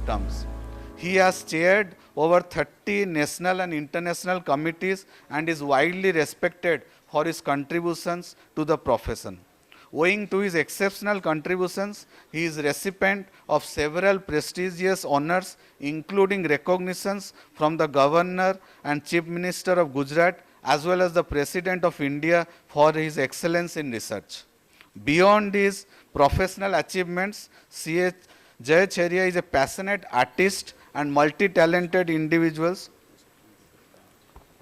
terms. He has chaired over 30 national and international committees and is widely respected for his contributions to the profession. Owing to his exceptional contributions, he is recipient of several prestigious honors, including recognitions from the Governor and Chief Minister of Gujarat, as well as the President of India for his excellence in research. Beyond his professional achievements, C.A. Jayacharya is a passionate artist and multi-talented individual,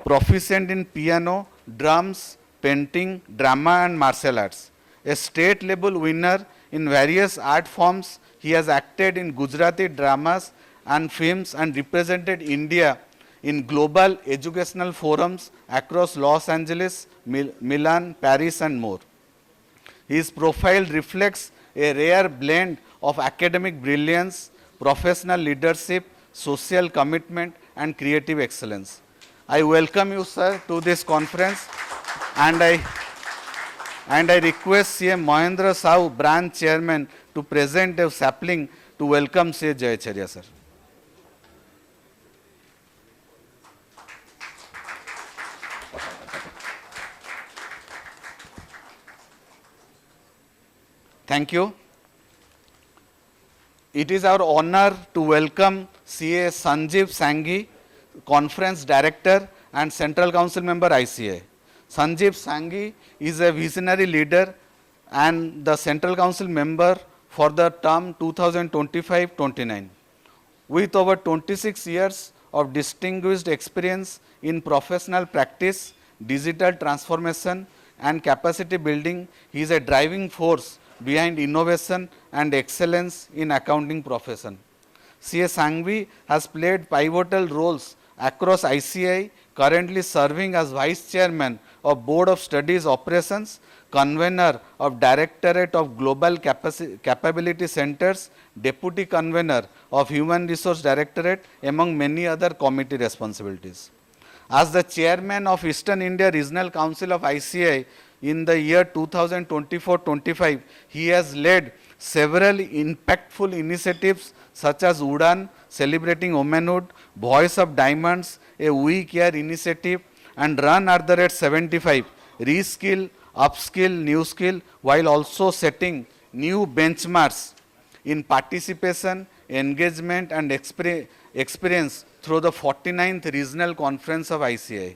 proficient in piano, drums, painting, drama and martial arts. A state level winner in various art forms, he has acted in Gujarati dramas and films and represented India in global educational forums across Los Angeles, Milan, Paris and more. His profile reflects a rare blend of academic brilliance, professional leadership, social commitment and creative excellence. I welcome you, sir, to this conference and I request C.M. Mahendra Sahu, branch chairman, to present a sapling to welcome C.A. Jayacharya, sir. Thank you. It is our honor to welcome C.A. Sanjeev Sanghi, Conference Director and Central Council Member ICA. Sanjeev Sanghi is a visionary leader and the Central Council member for the term 2025-29. With over 26 years of distinguished experience in professional practice, digital transformation and capacity building, he is a driving force behind innovation and excellence in accounting profession. C.A. Sanghi has played pivotal roles across ICI, currently serving as Vice Chairman of Board of Studies Operations, Convener of Directorate of Global Capability Centers, Deputy Convener of Human Resource Directorate, among many other committee responsibilities. As the Chairman of Eastern India Regional Council of ICI in the year 2024-25, he has led several impactful initiatives such as UDAN, celebrating womanhood, Voice of Diamonds, a We Care initiative, and Run at the Rate 75, reskill, upskill, new skill, while also setting new benchmarks in participation, engagement and experience through the 49th Regional Conference of ICI.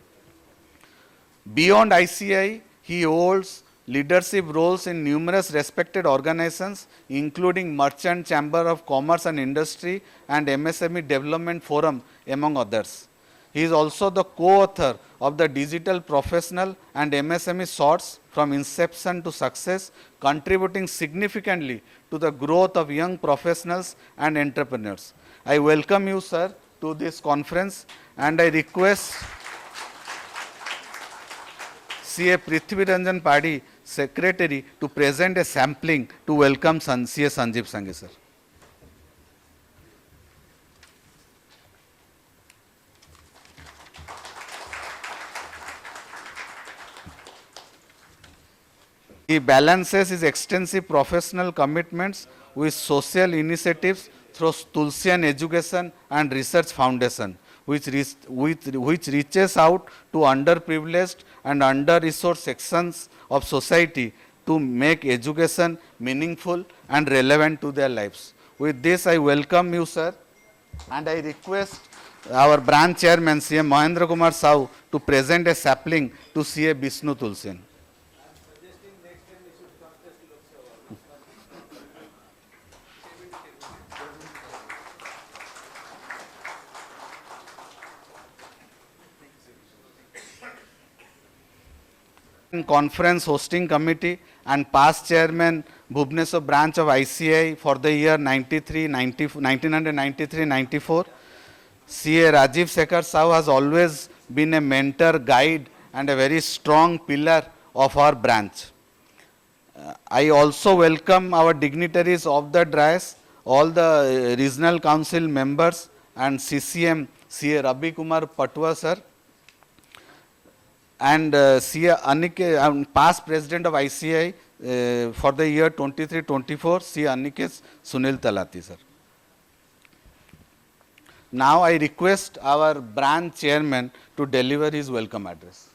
Beyond ICI, he holds leadership roles in numerous respected organizations, including Merchant Chamber of Commerce and Industry and MSME Development Forum, among others. He is also the co-author of the Digital Professional and MSME Shorts from Inception to Success, contributing significantly to the growth of young professionals and entrepreneurs. I welcome you, sir, to this conference, and I request C.A. Prithvi Ranjan Padi, Secretary, to present a sampling to welcome C.A. Sanjeev Sanghi, sir. He balances his extensive professional commitments with social initiatives through Tulsian Education and Research Foundation, which reaches out to underprivileged and under-resourced sections of society to make education meaningful and relevant to their lives. With this, I welcome you, sir, and I request our branch chairman, C.A. Mahendra Kumar Sahu, to present a sapling to C.A. Vishnu Tulsian. Conference Hosting Committee and past Chairman, Bhubaneswar branch of ICI for the year 1993-94. C.A. Rajiv Sekhar Sahu has always been a mentor, guide and a very strong pillar of our branch. I also welcome our dignitaries of the dais, all the regional council members and CCM, C.A. Ravi Kumar Patwa sir, and C.A. Aniket, past president of ICI for the year 23-24, C.A. Aniket Sunil Talati, sir. Now I request our branch chairman to deliver his welcome address.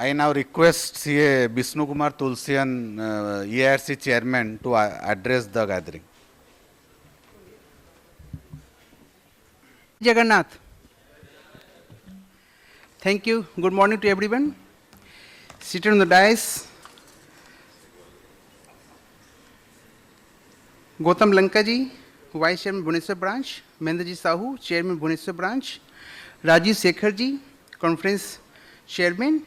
I now request CA Vishnu Kumar Tulsian, EIRC chairman, to address the gathering. Jagannath. Thank you. Good morning to everyone. Seated on the dais, Gautam Lankaji, Vice Chairman Bhubaneswar Branch, Mendaji Sahu, Chairman Bhubaneswar Branch, Rajiv Sekharji, Conference Chairman,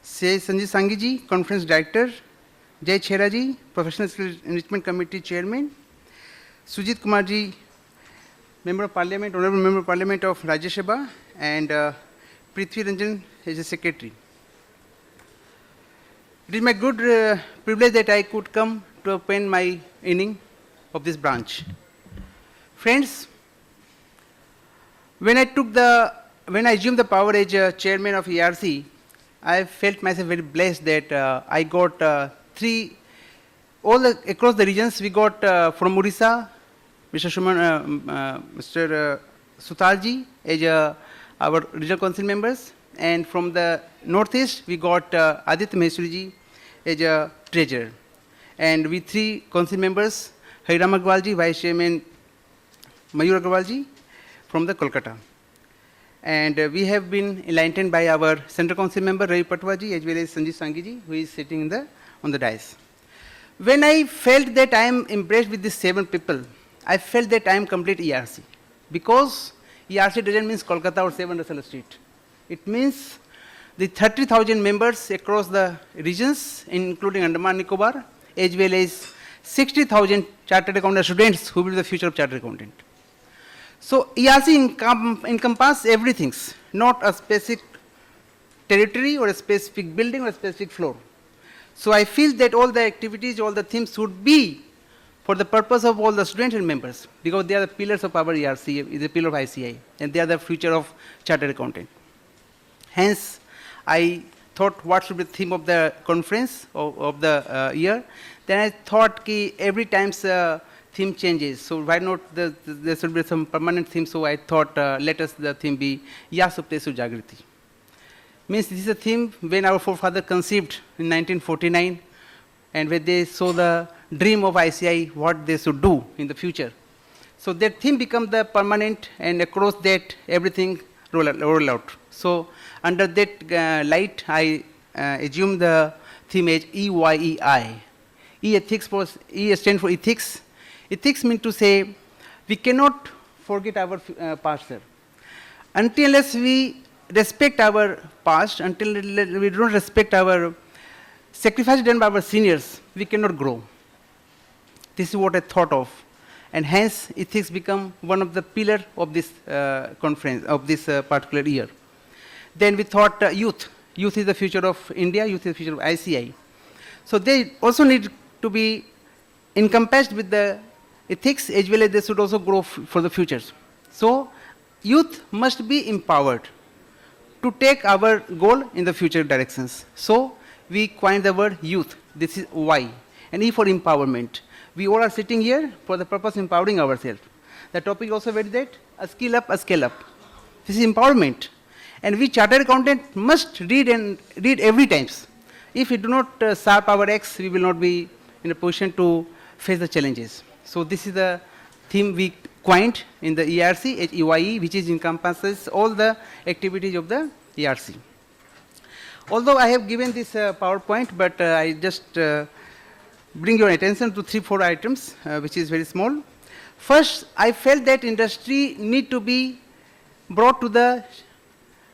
Sanjay Sanghi, Conference Director, Jai Chheraji, Professional Skill Enrichment Committee Chairman, Sujit Kumarji, Member of Parliament, Honorable Member of Parliament of Rajya Sabha, and Prithvi Ranjan is a Secretary. It is my good privilege that I could come to open my inning of this branch. Friends, when I assumed the power as chairman of ERC, I felt myself very blessed that I got across the regions. We got from Odisha, Mr. Sutarji as our regional council members, and from the northeast we got Aditya Maheshwariji as a treasurer, and we three council members, Hariram Agrawalji, Vice Chairman Mayur Agrawalji from the Kolkata. And we have been enlightened by our Central Council member Ravi Patwaji as well as Sanjay Sanghi, who is sitting on the dais. When I felt that I am impressed with these 7 people, I felt that I am complete ERC. Because ERC doesn't mean Kolkata or 7 Russell Street. It means the 30,000 members across the regions, including Andaman Nicobar, as well as 60,000 chartered accountant students who will be the future of chartered accountant. So ERC encompasses everything, not a specific territory or a specific building or a specific floor. So I feel that all the activities, all the themes should be for the purpose of all the students and members, because they are the pillars of our ERC, is the pillar of ICI, and they are the future of chartered accountant. Hence, I thought what should be the theme of the conference of the year. Then I thought every time theme changes, so why not there should be some permanent theme. So I thought let us the theme be Ya Suptesu Jagriti. Means this is a theme when our forefather conceived in 1949, and when they saw the dream of ICI, what they should do in the future. So that theme becomes the permanent, and across that everything roll out. So under that light, I assume the theme as EYEI. E stands for ethics. Ethics means to say we cannot forget our past, sir. Until unless we respect our past, until we don't respect our sacrifice done by our seniors, we cannot grow. This is what I thought of. And hence, ethics become one of the pillars of this conference, of this particular year. Then we thought youth. Youth is the future of India, youth is the future of ICI. So they also need to be encompassed with the ethics as well as they should also grow for the futures. So youth must be empowered to take our goal in the future directions. So we coined the word youth. This is Y. And E for empowerment. We all are sitting here for the purpose of empowering ourselves. The topic also very that, a skill up, a scale up. This is empowerment. And we chartered accountant must read and read every times. If we do not sharp our X, we will not be in a position to face the challenges. So this is the theme we coined in the ERC, EYE, which is encompasses all the activities of the ERC. Although I have given this PowerPoint, but I just bring your attention to 3-4 items, which is very small. First, I felt that industry need to be brought to the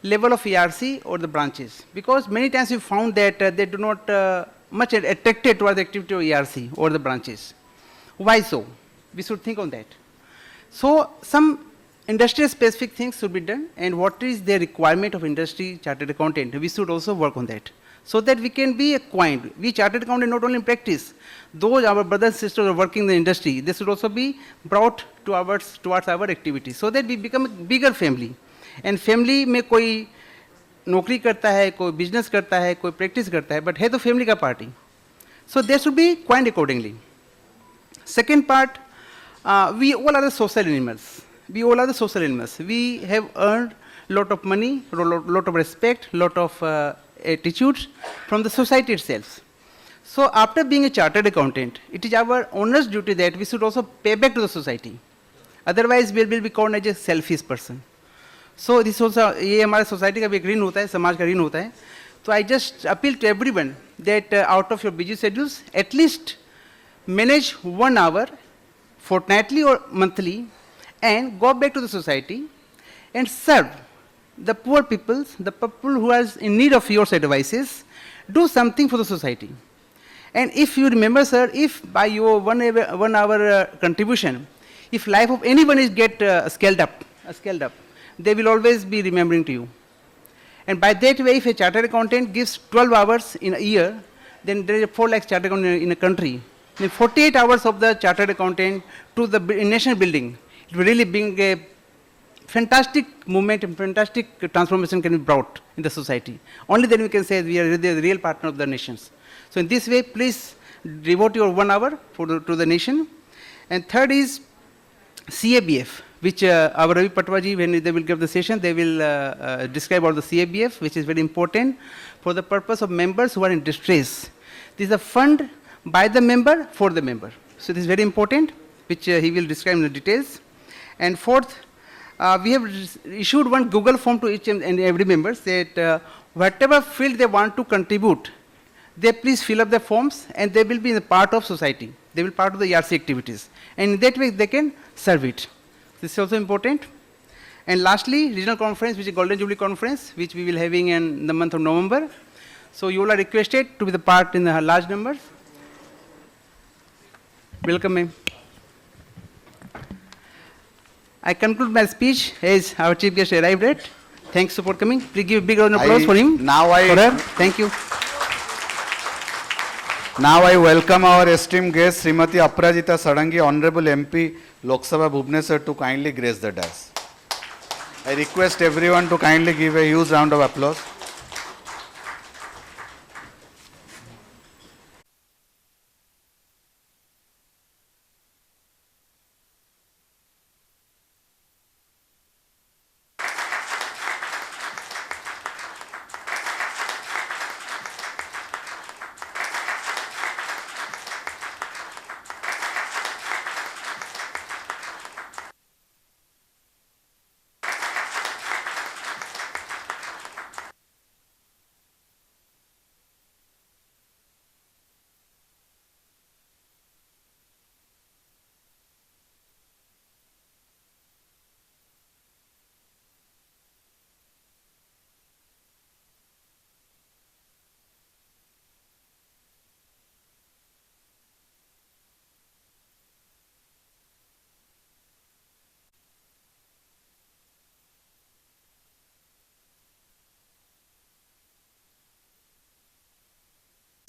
level of ERC or the branches, because many times we found that they do not much attracted towards the activity of ERC or the branches. Why so? We should think on that. So some industry specific things should be done, and what is the requirement of industry chartered accountant, we should also work on that, so that we can be acquainted. We chartered accountant not only in practice, those our brothers and sisters are working in the industry, they should also be brought towards our activities, so that we become a bigger family. And family में कोई नौकरी करता है, कोई business करता है, कोई practice करता है, but है तो family का party. So they should be coined accordingly. Second part, we all are the social animals. We all are the social animals. We have earned lot of money, lot of respect, lot of attitudes from the society itself. So after being a chartered accountant, it is our owner's duty that we should also pay back to the society. Otherwise, we will be called as a selfish person. So this also, ये हमारे society का भी एक ऋण होता है, समाज का ऋण होता है. So I just appeal to everyone that out of your busy schedules, at least manage 1 hour fortnightly or monthly and go back to the society and serve the poor people, the people who are in need of your advices. Do something for the society. And if you remember, sir, if by your 1 hour contribution, if life of anyone is get scaled up, they will always be remembering to you. And by that way, if a chartered accountant gives 12 hours in a year, then there is 4 lakh chartered accountant in a country. Then 48 hours of the chartered accountant to the nation building, it will really bring a fantastic movement and fantastic transformation can be brought in the society. Only then we can say we are the real partner of the nations. So in this way, please devote your 1 hour to the nation. And third is CABF, which our Ravi Patwaji, when they will give the session, they will describe about the CABF, which is very important for the purpose of members who are in distress. This is a fund by the member for the member. So this is very important, which he will describe in the details. And fourth, we have issued one Google form to each and every member that whatever field they want to contribute, they please fill up the forms and they will be in the part of society. They will be part of the ERC activities. And in that way, they can serve it. This is also important. And lastly, regional conference, which is Golden Jubilee Conference, which we will having in the month of November. So you all are requested to be the part in the large numbers. Welcome, ma'am. I conclude my speech as our chief guest arrived at. Thanks for coming. Please give a big round of applause for him. For her. Thank you. Now I welcome our esteemed guest, Srimati Aprajita Sadangi, Honorable MP, Lok Sabha Bhubaneswar, to kindly grace the dais. I request everyone to kindly give a huge round of applause.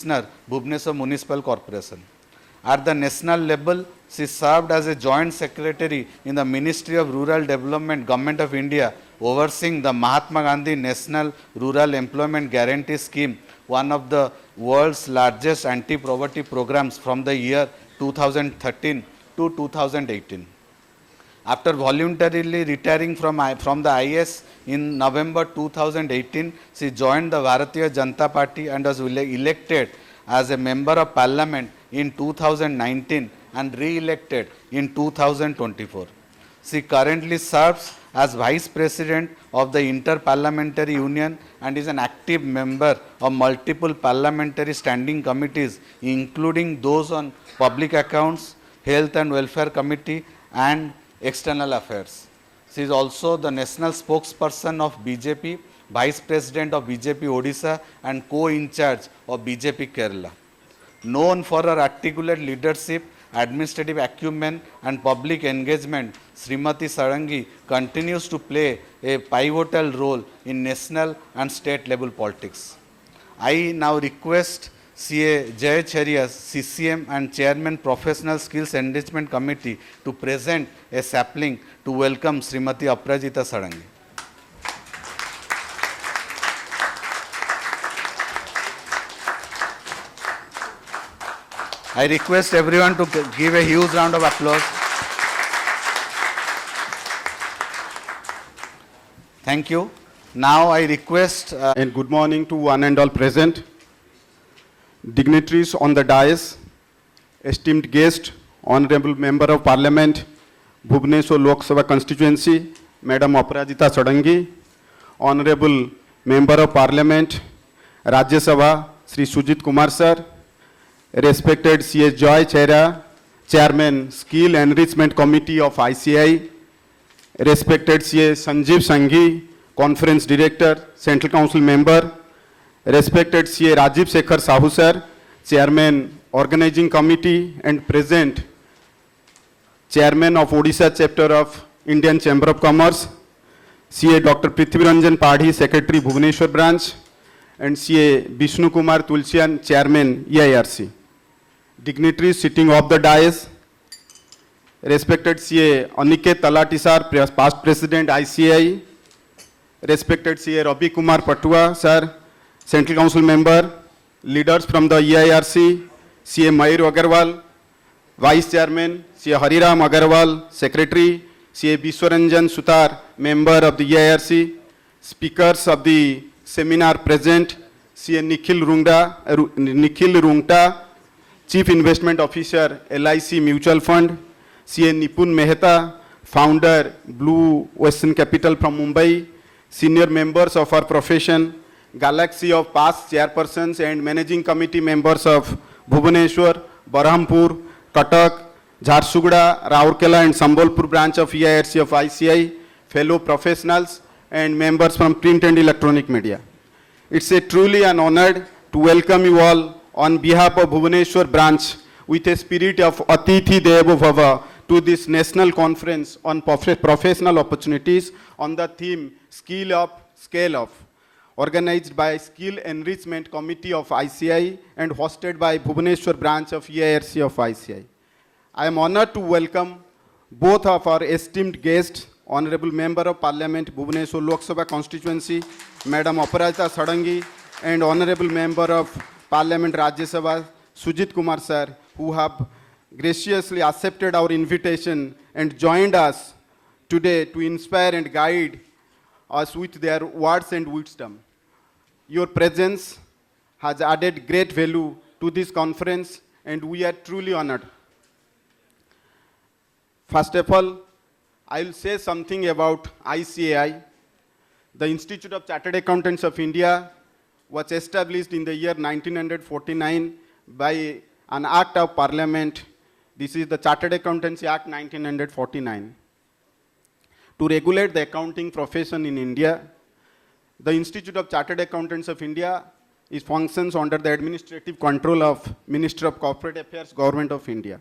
Commissioner, Bhubaneswar Municipal Corporation. At the national level, she served as a joint secretary in the Ministry of Rural Development, Government of India, overseeing the Mahatma Gandhi National Rural Employment Guarantee Scheme, one of the world's largest anti-poverty programs from the year 2013 to 2018. After voluntarily retiring from the IS in November 2018, she joined the Bharatiya Janata Party and was elected as a member of parliament in 2019 and re-elected in 2024. She currently serves as Vice President of the Inter-Parliamentary Union and is an active member of multiple parliamentary standing committees, including those on Public Accounts, Health and Welfare Committee, and External Affairs. She is also the national spokesperson of BJP, Vice President of BJP Odisha, and co-in-charge of BJP Kerala. Known for her articulate leadership, administrative acumen, and public engagement, Srimati Sarangi continues to play a pivotal role in national and state level politics. I now request CA Jay Cherias, CCM and Chairman Professional Skills Enrichment Committee to present a sapling to welcome Srimati Aprajita Sarangi. I request everyone to give a huge round of applause. Thank you. Now I request And good morning to one and all present, dignitaries on the dais, esteemed guest, Honorable Member of Parliament, Bhubaneswar Lok Sabha constituency, Madam Aprajita Sarangi, Honorable Member of Parliament, Rajya Sabha, Sri Sujit Kumar Sir, respected CA Joy Chera, Chairman, Skill Enrichment Committee of ICI, respected CA Sanjeev Sanghi, Conference Director, Central Council Member, respected CA Rajiv Shekhar Sahu Sir, Chairman, Organizing Committee, and present Chairman of Odisha Chapter of Indian Chamber of Commerce, CA Dr. Prithviranjan Padhi, Secretary, Bhubaneswar Branch, and CA Vishnu Kumar Tulsian, Chairman, EIRC. Dignitaries sitting off the dais, respected CA Aniket Talati Sir, past President, ICI, respected CA Ravi Kumar Patua Sir, Central Council Member, leaders from the EIRC, CA Mayur Agarwal, Vice Chairman, CA Hariram Agarwal, Secretary, CA Biswaranjan Sutar, Member of the EIRC, speakers of the seminar present, CA Nikhil Rungta, Chief Investment Officer, LIC Mutual Fund, CA Nipun Mehta, Founder, Blue Western Capital from Mumbai, senior members of our profession, galaxy of past chairpersons and managing committee members of Bhubaneswar, Berhampur, Cuttack, Jharsuguda, Rourkela and Sambalpur branch of EIRC of ICI, fellow professionals and members from print and electronic media. It's a truly an honor to welcome you all on behalf of Bhubaneswar branch with a spirit of Atithi Devo Bhava to this national conference on professional opportunities on the theme Skill Up, Scale Up, organized by Skill Enrichment Committee of ICI and hosted by Bhubaneswar branch of EIRC of ICI. I am honored to welcome both of our esteemed guests, Honorable Member of Parliament, Bhubaneswar Lok Sabha constituency, Madam Aprajita Sarangi, and Honorable Member of Parliament, Rajya Sabha, Sujit Kumar Sir, who have graciously accepted our invitation and joined us today to inspire and guide us with their words and wisdom. Your presence has added great value to this conference and we are truly honored. First of all, I will say something about ICAI. The Institute of Chartered Accountants of India was established in the year 1949 by an Act of Parliament. This is the Chartered Accountancy Act 1949. To regulate the accounting profession in India, the Institute of Chartered Accountants of India functions under the administrative control of Ministry of Corporate Affairs, Government of India.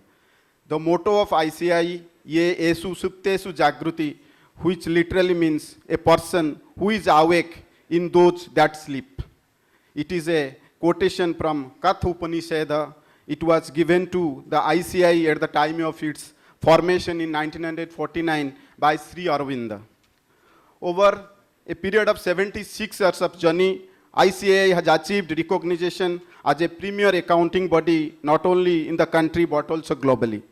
The motto of ICI, Ye Esu Suptesu Jagruti, which literally means a person who is awake in those that sleep. It is a quotation from Katha Upanishad. It was given to the ICI at the time of its formation in 1949 by Sri Aurobindo. Over a period of 76 years of journey, ICAI has achieved recognition as a premier accounting body not only in the country but also globally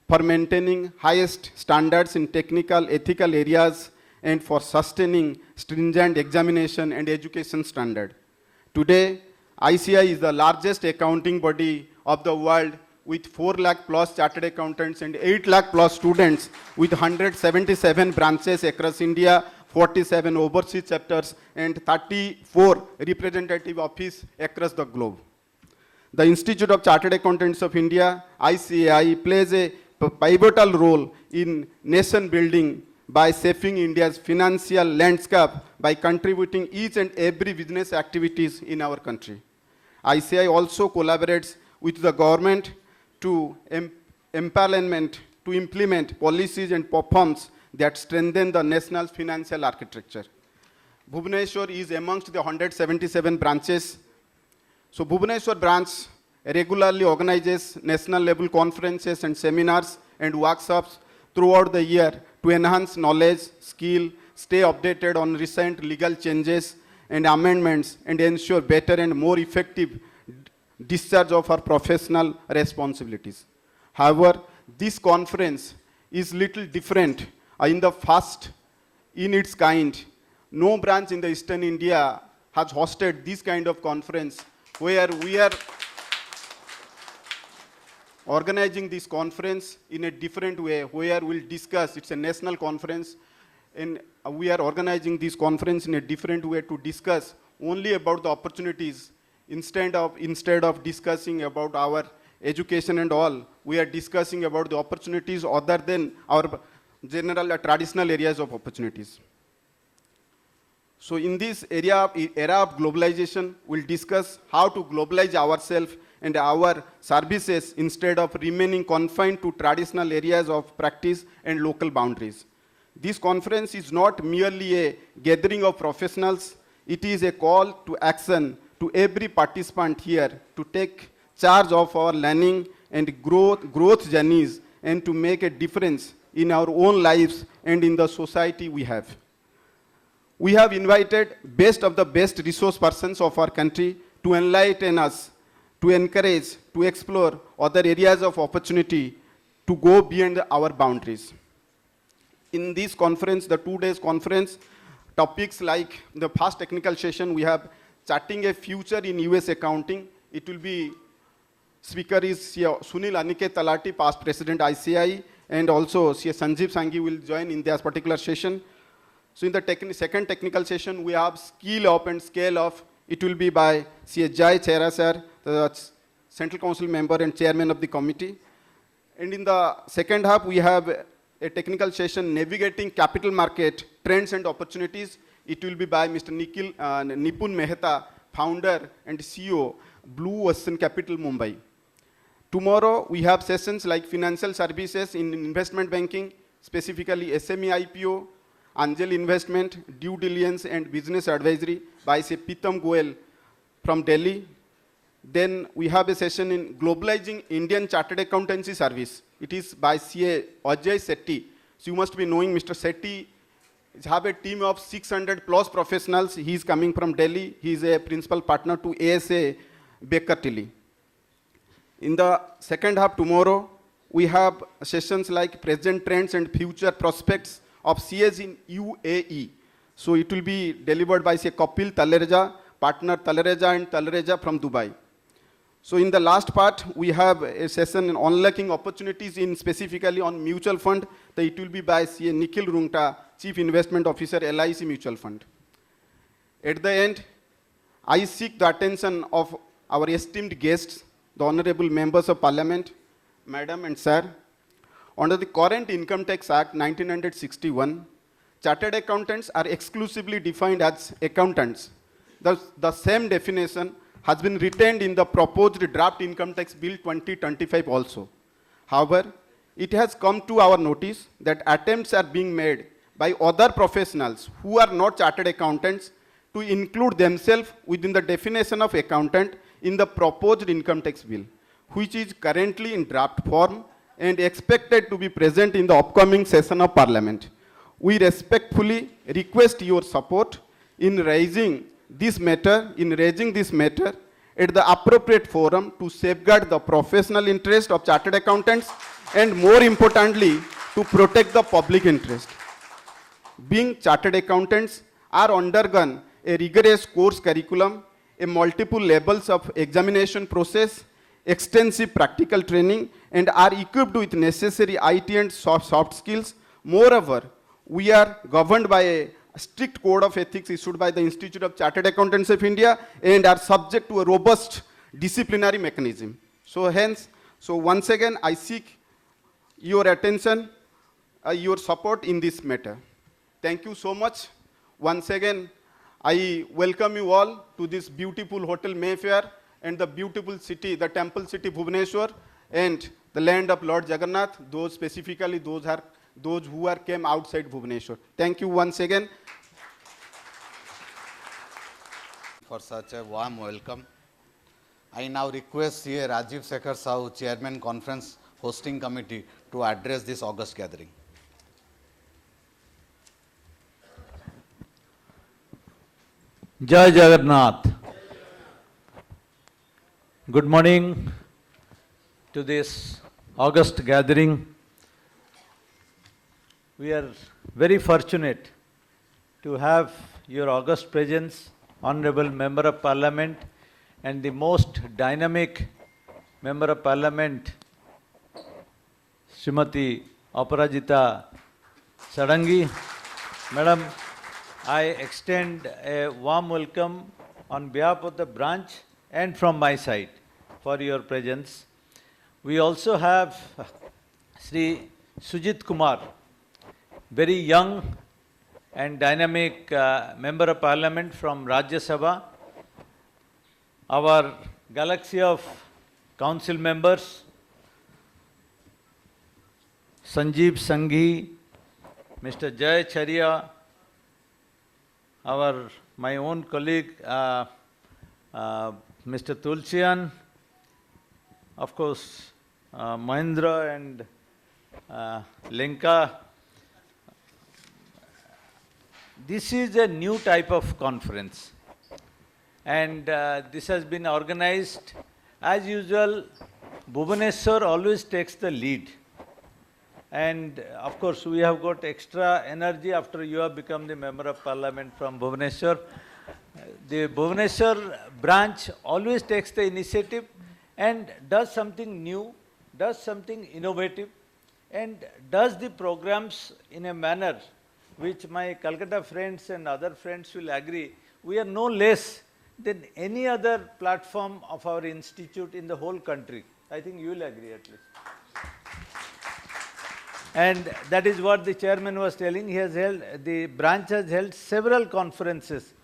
for maintaining highest standards in technical, ethical areas and for sustaining stringent examination and education standard. Today, ICAI is the largest accounting body of the world with 4 lakh plus chartered accountants and 8 lakh plus students with 177 branches across India, 47 overseas chapters and 34 representative offices across the globe. The Institute of Chartered Accountants of India, ICAI, plays a pivotal role in nation building by shaping India's financial landscape by contributing each and every business activities in our country. ICAI also collaborates with the government to empowerment to implement policies and reforms that strengthen the national financial architecture. Bhubaneswar is amongst the 177 branches. So Bhubaneswar branch regularly organizes national level conferences and seminars and workshops throughout the year to enhance knowledge, skill, stay updated on recent legal changes and amendments and ensure better and more effective discharge of our professional responsibilities. However, this conference is little different in the first in its kind. No branch in the Eastern India has hosted this kind of conference where we are organizing this conference in a different way, where we'll discuss, it's a national conference, and we are organizing this conference in a different way to discuss only about the opportunities instead of discussing about our education and all. We are discussing about the opportunities other than our general traditional areas of opportunities. So in this era of globalization, we'll discuss how to globalize ourselves and our services instead of remaining confined to traditional areas of practice and local boundaries. This conference is not merely a gathering of professionals, it is a call to action to every participant here to take charge of our learning and growth journeys and to make a difference in our own lives and in the society we have. We have invited best of the best resource persons of our country to enlighten us, to encourage, to explore other areas of opportunity, to go beyond our boundaries. In this conference, the 2 days conference, topics like the first technical session, we have charting a future in US accounting. It will be, speaker is Sunil Aniket Talati, past president ICI, and also Sanjeev Sanghi will join in this particular session. So in the second technical session, we have skill up and scale off. It will be by Jai Chera sir, the Central Council member and chairman of the committee. And in the second half, we have a technical session, navigating capital market trends and opportunities. It will be by Mr. Nipun Mehta, founder and CEO, Blue Ocean Capital, Mumbai. Tomorrow, we have sessions like financial services in investment banking, specifically SME IPO, angel investment, due diligence and business advisory by Pitam Goel from Delhi. Then we have a session in globalizing Indian chartered accountancy service. It is by CA Ajay Sethi. So you must be knowing Mr. Sethi. Have a team of 600 plus professionals. He is coming from Delhi. He is a principal partner to ASA Baker Tilly. In the second half tomorrow, we have sessions like present trends and future prospects of CS in UAE. So it will be delivered by Kapil Talereja, partner Talereja and Talereja from Dubai. So in the last part, we have a session on unlocking opportunities in specifically on mutual fund. It will be by CA Nikhil Rungta, Chief Investment Officer, LIC Mutual Fund. At the end, I seek the attention of our esteemed guests, the honorable members of parliament, madam and sir. Under the current Income Tax Act 1961, chartered accountants are exclusively defined as accountants. The same definition has been retained in the proposed draft Income Tax Bill 2025 also. However, it has come to our notice that attempts are being made by other professionals who are not chartered accountants to include themselves within the definition of accountant in the proposed income tax bill, which is currently in draft form and expected to be present in the upcoming session of Parliament. We respectfully request your support in raising this matter at the appropriate forum to safeguard the professional interest of chartered accountants and, more importantly, to protect the public interest. Being chartered accountants are undergone a rigorous course curriculum, a multiple levels of examination process, extensive practical training, and are equipped with necessary IT and soft skills. Moreover, we are governed by a strict code of ethics issued by the Institute of Chartered Accountants of India and are subject to a robust disciplinary mechanism. So once again, I seek your attention, your support in this matter. Thank you so much. Once again, I welcome you all to this beautiful Hotel Mayfair and the beautiful city, the temple city Bhubaneswar, and the land of Lord Jagannath, those specifically those who came outside Bhubaneswar. Thank you once again. For such a warm welcome. I now request CA Rajiv Sekhar Sahu, Chairman Conference Hosting Committee, to address this August gathering. Jai Jagannath. Good morning to this August gathering. We are very fortunate to have your august presence, Honorable Member of Parliament, and the most dynamic Member of Parliament, Srimati Aparajita Sarangi. Madam, I extend a warm welcome on behalf of the branch and from my side for your presence. We also have Sri Sujit Kumar, very young and dynamic Member of Parliament from Rajya Sabha. Our galaxy of council members, Sanjeev Sanghi, Mr. Jay Charia, my own colleague, Mr. Tulsian, of course, Mahindra and Lenka. This is a new type of conference, and this has been organized. As usual, Bhubaneswar always takes the lead. And of course, we have got extra energy after you have become the Member of Parliament from Bhubaneswar. The Bhubaneswar branch always takes the initiative and does something new, does something innovative, and does the programs in a manner which my Calcutta friends and other friends will agree, we are no less than any other platform of our institute in the whole country. I think you will agree at least. And that is what the chairman was telling. The branch has held several conferences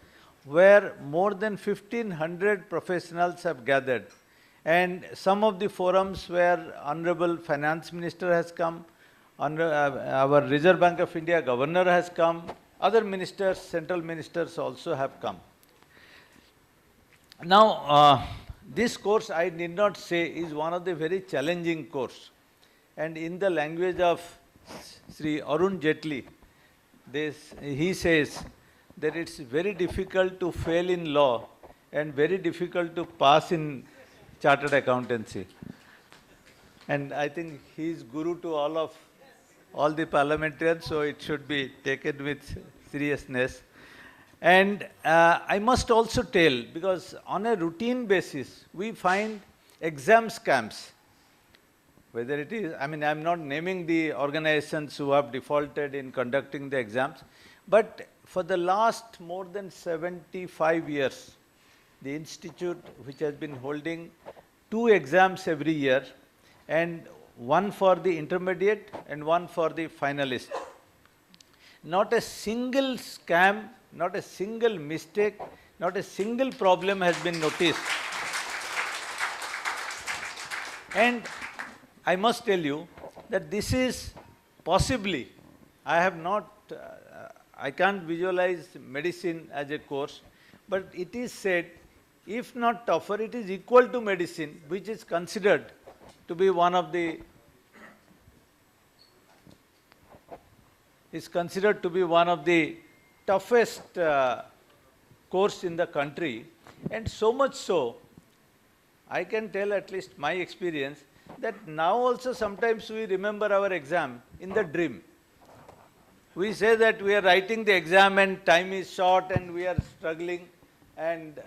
where more than 1,500 professionals have gathered. And some of the forums where Honorable Finance Minister has come, our Reserve Bank of India Governor has come, other ministers, central ministers also have come. Now, this course, I need not say, is one of the very challenging course. And in the language of Sri Arun Jaitley, he says that it's very difficult to fail in law and very difficult to pass in chartered accountancy. And I think he is guru to all the parliamentarians, so it should be taken with seriousness. And I must also tell, because on a routine basis, we find exam scams. Whether it is, I mean, I'm not naming the organizations who have defaulted in conducting the exams, but for the last more than 75 years, the institute, which has been holding 2 exams every year, and one for the intermediate and one for the finalist. Not a single scam, not a single mistake, not a single problem has been noticed. And I must tell you that this is possibly, I can't visualize medicine as a course, but it is said if not tougher, it is equal to medicine, which is considered to be one of the toughest course in the country. And so much so, I can tell at least my experience, that now also sometimes we remember our exam in the dream. We say that we are writing the exam and time is short and we are struggling and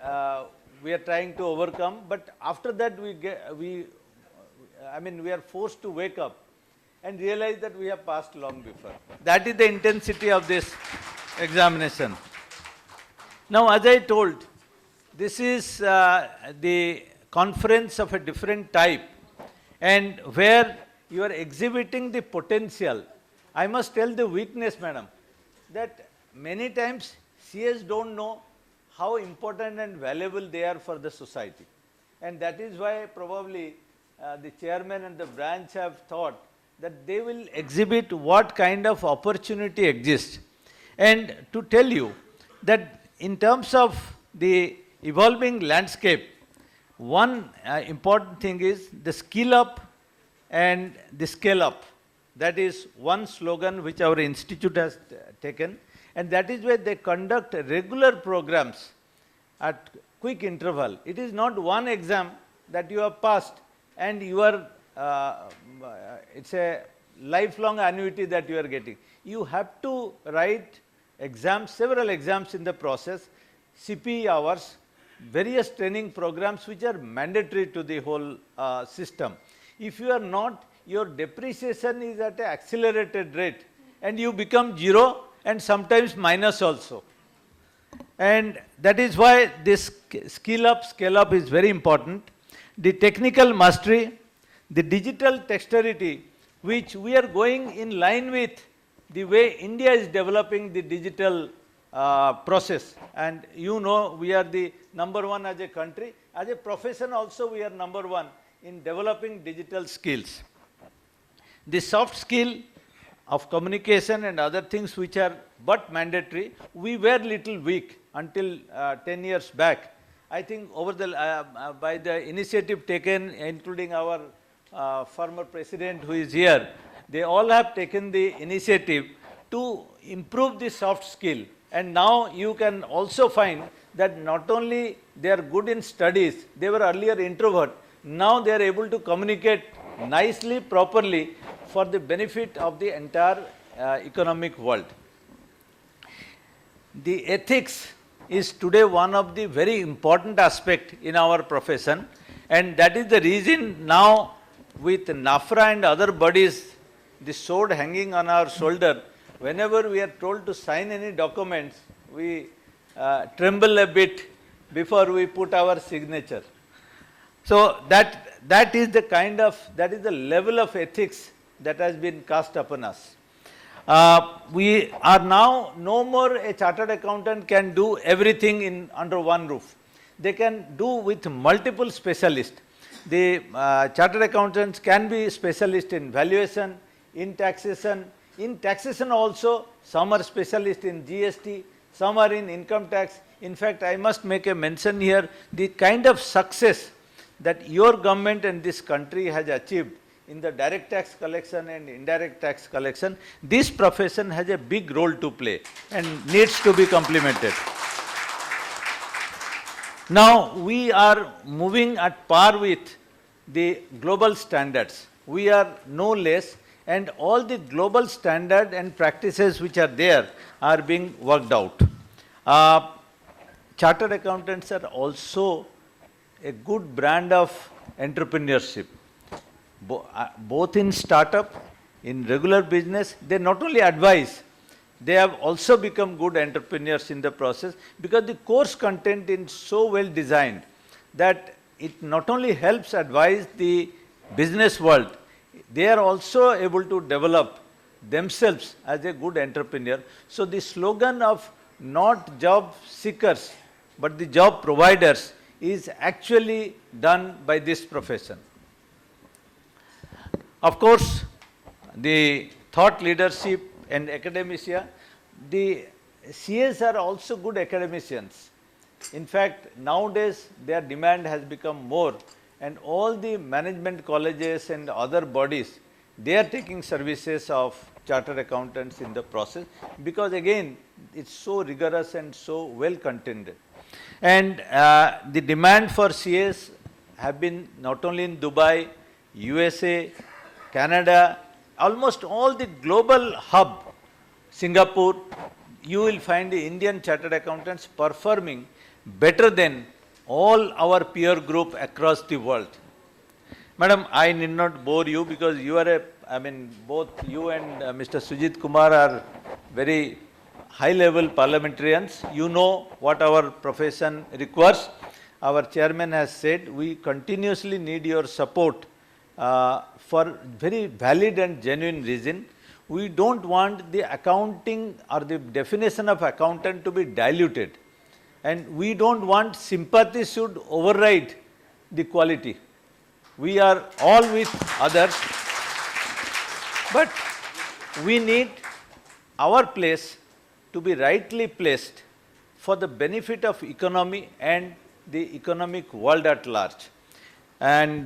we are trying to overcome, but after that we are forced to wake up and realize that we have passed long before. That is the intensity of this examination. Now, as I told, this is the conference of a different type, and where you are exhibiting the potential. I must tell the weakness, madam, that many times CS don't know how important and valuable they are for the society. And that is why probably the chairman and the branch have thought that they will exhibit what kind of opportunity exists. And to tell you that in terms of the evolving landscape, one important thing is the skill up and the scale up. That is one slogan which our institute has taken, and that is where they conduct regular programs at quick interval. It is not one exam that you have passed and you are, it's a lifelong annuity that you are getting. You have to write exams, several exams in the process, CPE hours, various training programs which are mandatory to the whole system. If you are not, your depreciation is at an accelerated rate and you become zero and sometimes minus also. And that is why this skill up, scale up is very important. The technical mastery, the digital dexterity, which we are going in line with the way India is developing the digital process. And you know, we are the number one as a country. As a profession also, we are number one in developing digital skills. The soft skill of communication and other things which are but mandatory, we were little weak until 10 years back. I think over the, by the initiative taken, including our former president who is here, they all have taken the initiative to improve the soft skill. And now you can also find that not only they are good in studies, they were earlier introvert, now they are able to communicate nicely, properly for the benefit of the entire economic world. The ethics is today one of the very important aspect in our profession, and that is the reason now with NAFRA and other bodies, the sword hanging on our shoulder, whenever we are told to sign any documents, we tremble a bit before we put our signature. So that is the kind of, that is the level of ethics that has been cast upon us. We are now no more a chartered accountant can do everything in under one roof. They can do with multiple specialists. The chartered accountants can be specialists in valuation, in taxation. In taxation also, some are specialists in GST, some are in income tax. In fact, I must make a mention here, the kind of success that your government and this country has achieved in the direct tax collection and indirect tax collection, this profession has a big role to play and needs to be complemented. Now, we are moving at par with the global standards. We are no less, and all the global standard and practices which are there are being worked out. Chartered accountants are also a good brand of entrepreneurship. Both in startup, in regular business, they not only advise, they have also become good entrepreneurs in the process, because the course content is so well designed that it not only helps advise the business world, they are also able to develop themselves as a good entrepreneur. So the slogan of not job seekers, but the job providers is actually done by this profession. Of course, the thought leadership and academia, the CAs are also good academicians. In fact, nowadays their demand has become more, and all the management colleges and other bodies, they are taking services of chartered accountants in the process, because again, it's so rigorous and so well contended. And the demand for CAs have been not only in Dubai, USA, Canada, almost all the global hub, Singapore, you will find the Indian chartered accountants performing better than all our peer group across the world. Madam, I need not bore you because you are both you and Mr. Sujit Kumar are very high-level parliamentarians. You know what our profession requires. Our chairman has said we continuously need your support for very valid and genuine reason. We don't want the accounting or the definition of accountant to be diluted. And we don't want sympathy should override the quality. We are all with others, but we need our place to be rightly placed for the benefit of economy and the economic world at large. And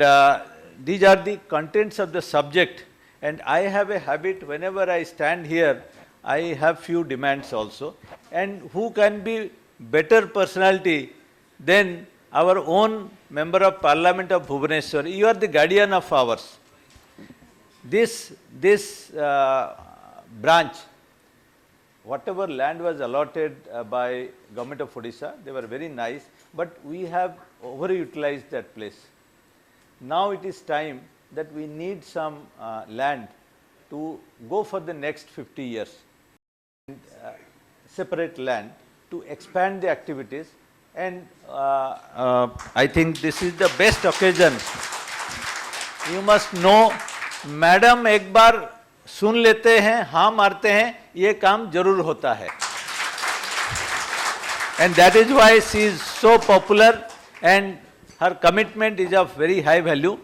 these are the contents of the subject. And I have a habit, whenever I stand here, I have few demands also. And who can be better personality than our own Member of Parliament of Bhubaneswar? You are the guardian of ours. This branch, whatever land was allotted by Government of Odisha, they were very nice, but we have overutilized that place. Now it is time that we need some land to go for the next 50 years, separate land to expand the activities, and I think this is the best occasion. You must know, madam एक बार सुन लेते हैं, हाँ मारते हैं, ये काम जरूर होता है. And that is why she is so popular and her commitment is of very high value.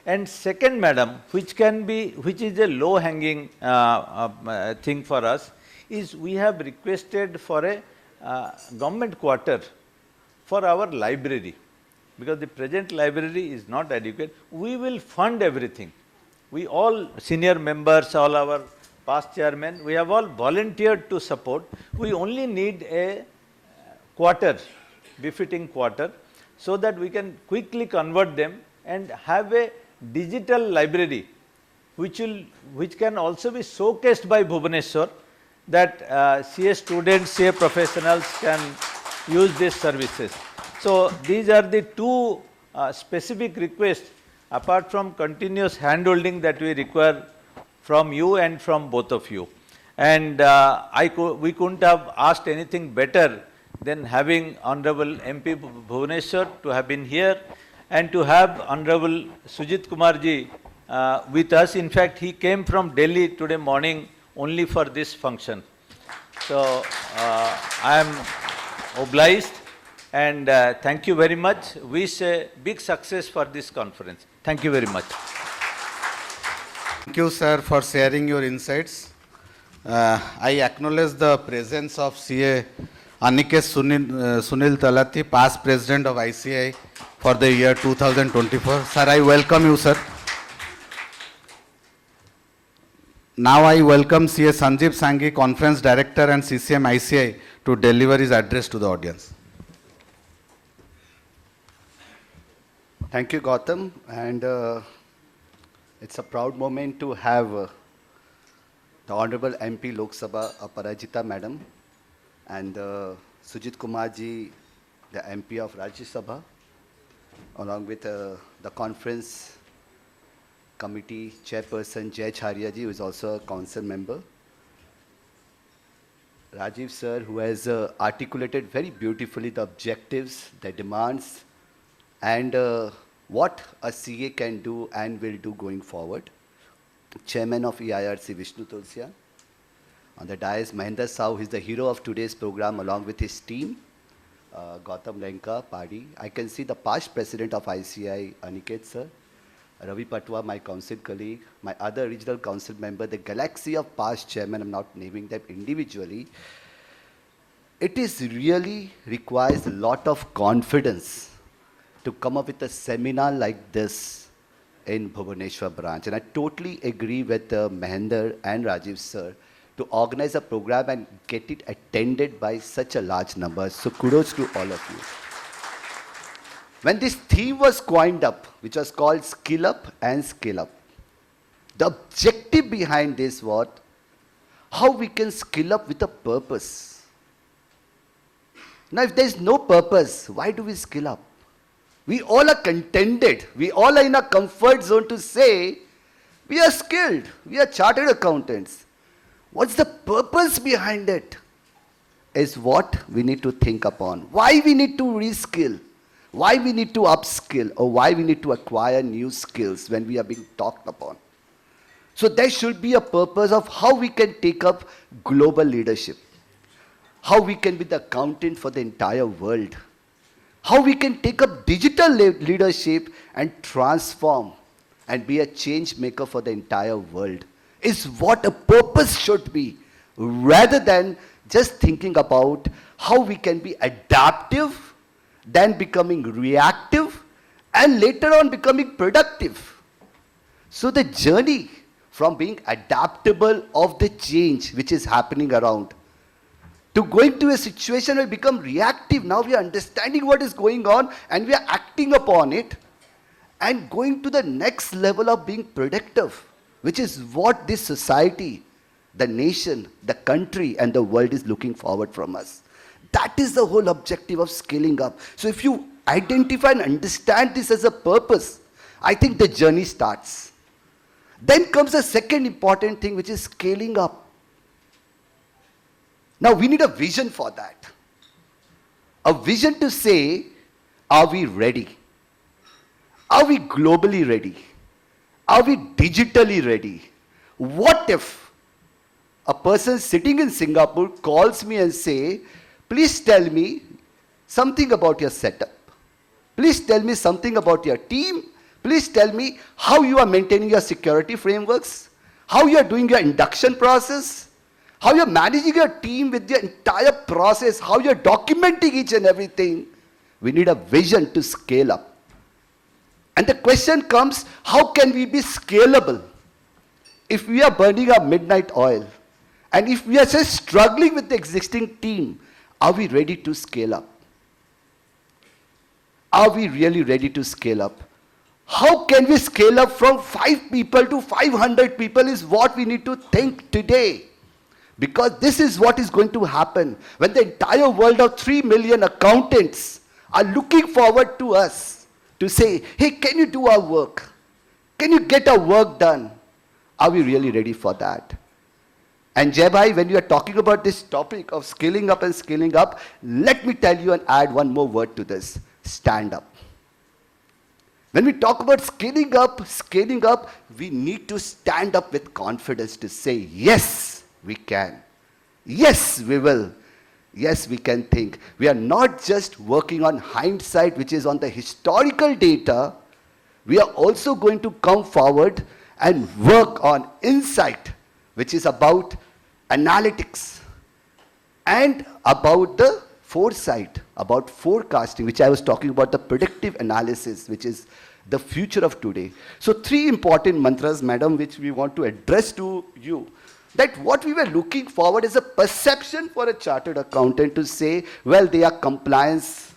And second, madam, which is a low-hanging thing for us, is we have requested for a government quarter for our library, because the present library is not adequate. We will fund everything. We all senior members, all our past chairmen, we have all volunteered to support. We only need a quarter, befitting quarter, so that we can quickly convert them and have a digital library which can also be showcased by Bhubaneswar, that CA students, CA professionals can use these services. So these are the two specific requests, apart from continuous handholding that we require from you and from both of you. And we couldn't have asked anything better than having Honorable MP Bhubaneswar to have been here, and to have Honorable Sujit Kumar ji with us. In fact, he came from Delhi today morning only for this function. So I am obliged, and thank you very much. Wish a big success for this conference. Thank you very much. Thank you, sir, for sharing your insights. I acknowledge the presence of CA Aniket Sunil Talati, past president of ICI for the year 2024. Sir, I welcome you, sir. Now I welcome CA Sanjeev Sanghi, conference director and CCM ICI, to deliver his address to the audience. Thank you, Gautam. And it's a proud moment to have the Honorable MP Lok Sabha Aparajita Madam and Sujit Kumar ji, the MP of Rajya Sabha, along with the conference committee chairperson Jay Chharia ji, who is also a council member. Rajiv sir, who has articulated very beautifully the objectives, the demands, and what a CA can do and will do going forward. Chairman of EIRC Vishnu Tulsian. On the dais, Mahendra Sahu is the hero of today's program along with his team. Gautam Lenka, Padi. I can see the past president of ICI, Aniket sir. Ravi Patwa, my council colleague. My other regional council member, the galaxy of past chairmen, I'm not naming them individually. it is really requires a lot of confidence to come up with a seminar like this in Bhubaneswar branch. And I totally agree with Mahendra and Rajiv sir to organize a program and get it attended by such a large number. So kudos to all of you. When this theme was coined up, which was called Skill Up and Scale Up, the objective behind this was how we can skill up with a purpose. Now, if there is no purpose, why do we skill up? We all are contented. We all are in a comfort zone to say, we are skilled. We are chartered accountants. What's the purpose behind it? Is what we need to think upon. Why we need to reskill? Why we need to upskill? Or why we need to acquire new skills when we are being talked upon? So there should be a purpose of how we can take up global leadership. How we can be the accountant for the entire world. How we can take up digital leadership and transform and be a change maker for the entire world is what a purpose should be, rather than just thinking about how we can be adaptive, then becoming reactive, and later on becoming productive. So the journey from being adaptable of the change which is happening around to going to a situation where we become reactive. Now we are understanding what is going on and we are acting upon it, and going to the next level of being productive, which is what this society, the nation, the country and the world is looking forward from us. That is the whole objective of scaling up. So if you identify and understand this as a purpose, I think the journey starts. Then comes the second important thing, which is scaling up. Now we need a vision for that. A vision to say, are we ready? Are we globally ready? Are we digitally ready? What if a person sitting in Singapore calls me and say, please tell me something about your setup. Please tell me something about your team. Please tell me how you are maintaining your security frameworks, how you are doing your induction process, how you are managing your team with your entire process, how you are documenting each and everything. We need a vision to scale up. And the question comes, how can we be scalable? If we are burning our midnight oil, and if we are just struggling with the existing team, are we ready to scale up? Are we really ready to scale up? How can we scale up from 5 people to 500 people is what we need to think today. Because this is what is going to happen when the entire world of 3 million accountants are looking forward to us to say, hey, can you do our work? Can you get our work done? Are we really ready for that? And Jai Bhai, when you are talking about this topic of scaling up and scaling up, let me tell you and add one more word to this. Stand up. When we talk about scaling up, we need to stand up with confidence to say, yes, we can. Yes, we will. Yes, we can think. We are not just working on hindsight, which is on the historical data. We are also going to come forward and work on insight, which is about analytics and about the foresight, about forecasting, which I was talking about, the predictive analysis, which is the future of today. So 3 important mantras, madam, which we want to address to you. That what we were looking forward is a perception for a chartered accountant to say, well, they are compliance,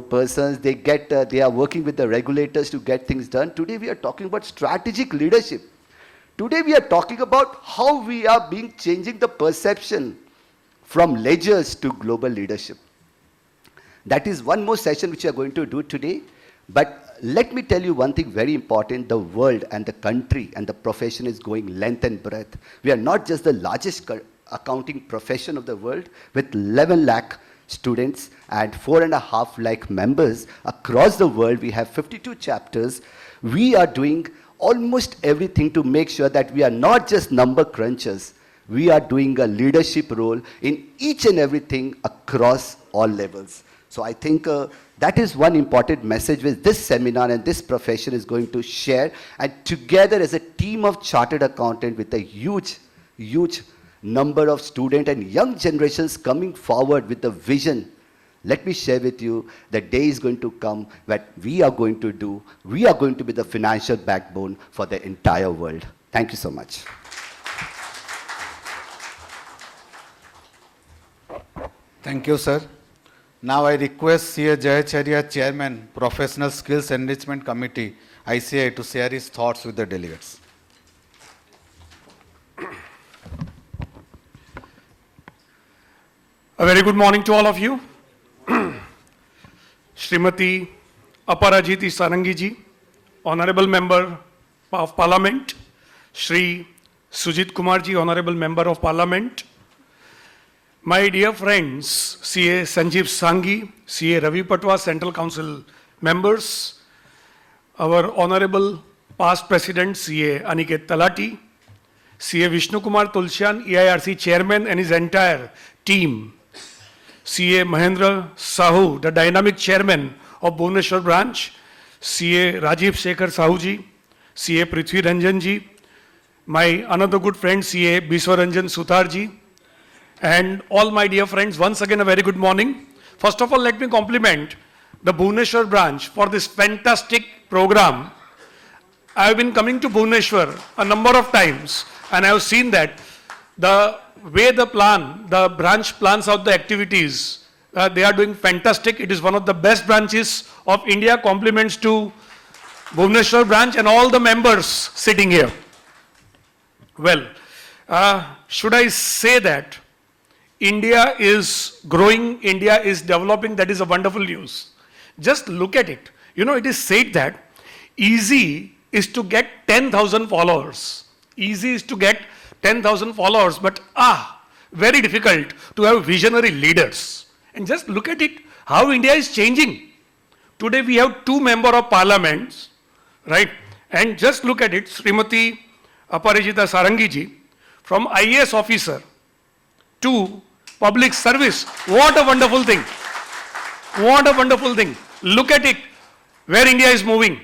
persons, they are working with the regulators to get things done. Today we are talking about strategic leadership. Today we are talking about how we are changing the perception from ledgers to global leadership. That is one more session which we are going to do today. But let me tell you one thing very important. The world and the country and the profession is going length and breadth. We are not just the largest accounting profession of the world with 11 lakh students and 4.5 lakh members across the world. We have 52 chapters. We are doing almost everything to make sure that we are not just number crunchers. We are doing a leadership role in each and everything across all levels. So I think that is one important message which this seminar and this profession is going to share. And together as a team of chartered accountant with a huge number of students and young generations coming forward with the vision. Let me share with you, the day is going to come that we are going to be the financial backbone for the entire world. Thank you so much. Thank you, sir. Now I request CA Jayacharya, Chairman, Professional Skills Enrichment Committee, ICA, to share his thoughts with the delegates. A very good morning to all of you. Srimati Aparajiti Sarangi ji, Honorable Member of Parliament, Shri Sujit Kumar ji, Honorable Member of Parliament, my dear friends, CA Sanjeev Sanghi, CA Ravi Patwa, Central Council members, our Honorable past President CA Aniket Talati, CA Vishnu Kumar Tulsian, EIRC Chairman and his entire team, CA Mahendra Sahu, the dynamic chairman of Bhubaneswar branch, CA Rajiv Shekhar Sahu ji, CA Prithvi Ranjan ji, my another good friend CA Biswa Ranjan Sutar ji, and all my dear friends, once again a very good morning. First of all, let me compliment the Bhubaneswar branch for this fantastic program. I have been coming to Bhubaneswar a number of times and I have seen that the way the branch plans out the activities, they are doing fantastic. It is one of the best branches of India. Compliments to Bhubaneswar branch and all the members sitting here. Well, should I say that India is growing, India is developing? That is a wonderful news. Just look at it. You know, it is said that easy is to get 10,000 followers. Easy is to get 10,000 followers, but very difficult to have visionary leaders. And just look at it, how India is changing. Today we have 2 members of parliament, right? And just look at it, Srimati Aparajita Sarangi ji, from IAS officer to public service. What a wonderful thing. What a wonderful thing. Look at it, where India is moving.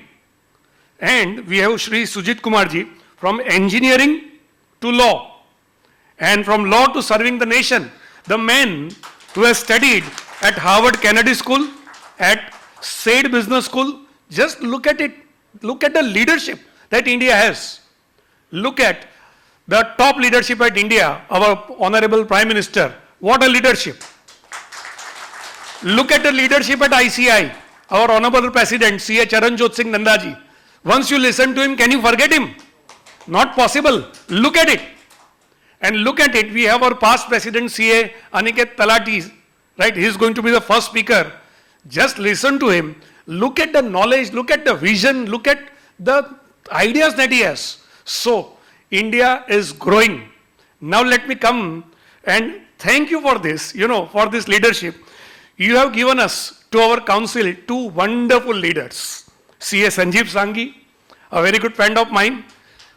And we have Shri Sujit Kumar ji, from engineering to law, and from law to serving the nation. The man who has studied at Harvard Kennedy School, at SAID Business School. Just look at it. Look at the leadership that India has. Look at the top leadership at India, our Honorable Prime Minister. What a leadership. Look at the leadership at ICI, our Honorable President, C.A. Charanjot Singh Nandaji. Once you listen to him, can you forget him? Not possible. Look at it. And look at it, we have our past President, C.A. Aniket Talati, right? He is going to be the first speaker. Just listen to him. Look at the knowledge, look at the vision, look at the ideas that he has. So, India is growing. Now let me come and thank you for this, for this leadership. You have given us, to our council, 2 wonderful leaders. C.A. Sanjeev Sanghi, a very good friend of mine,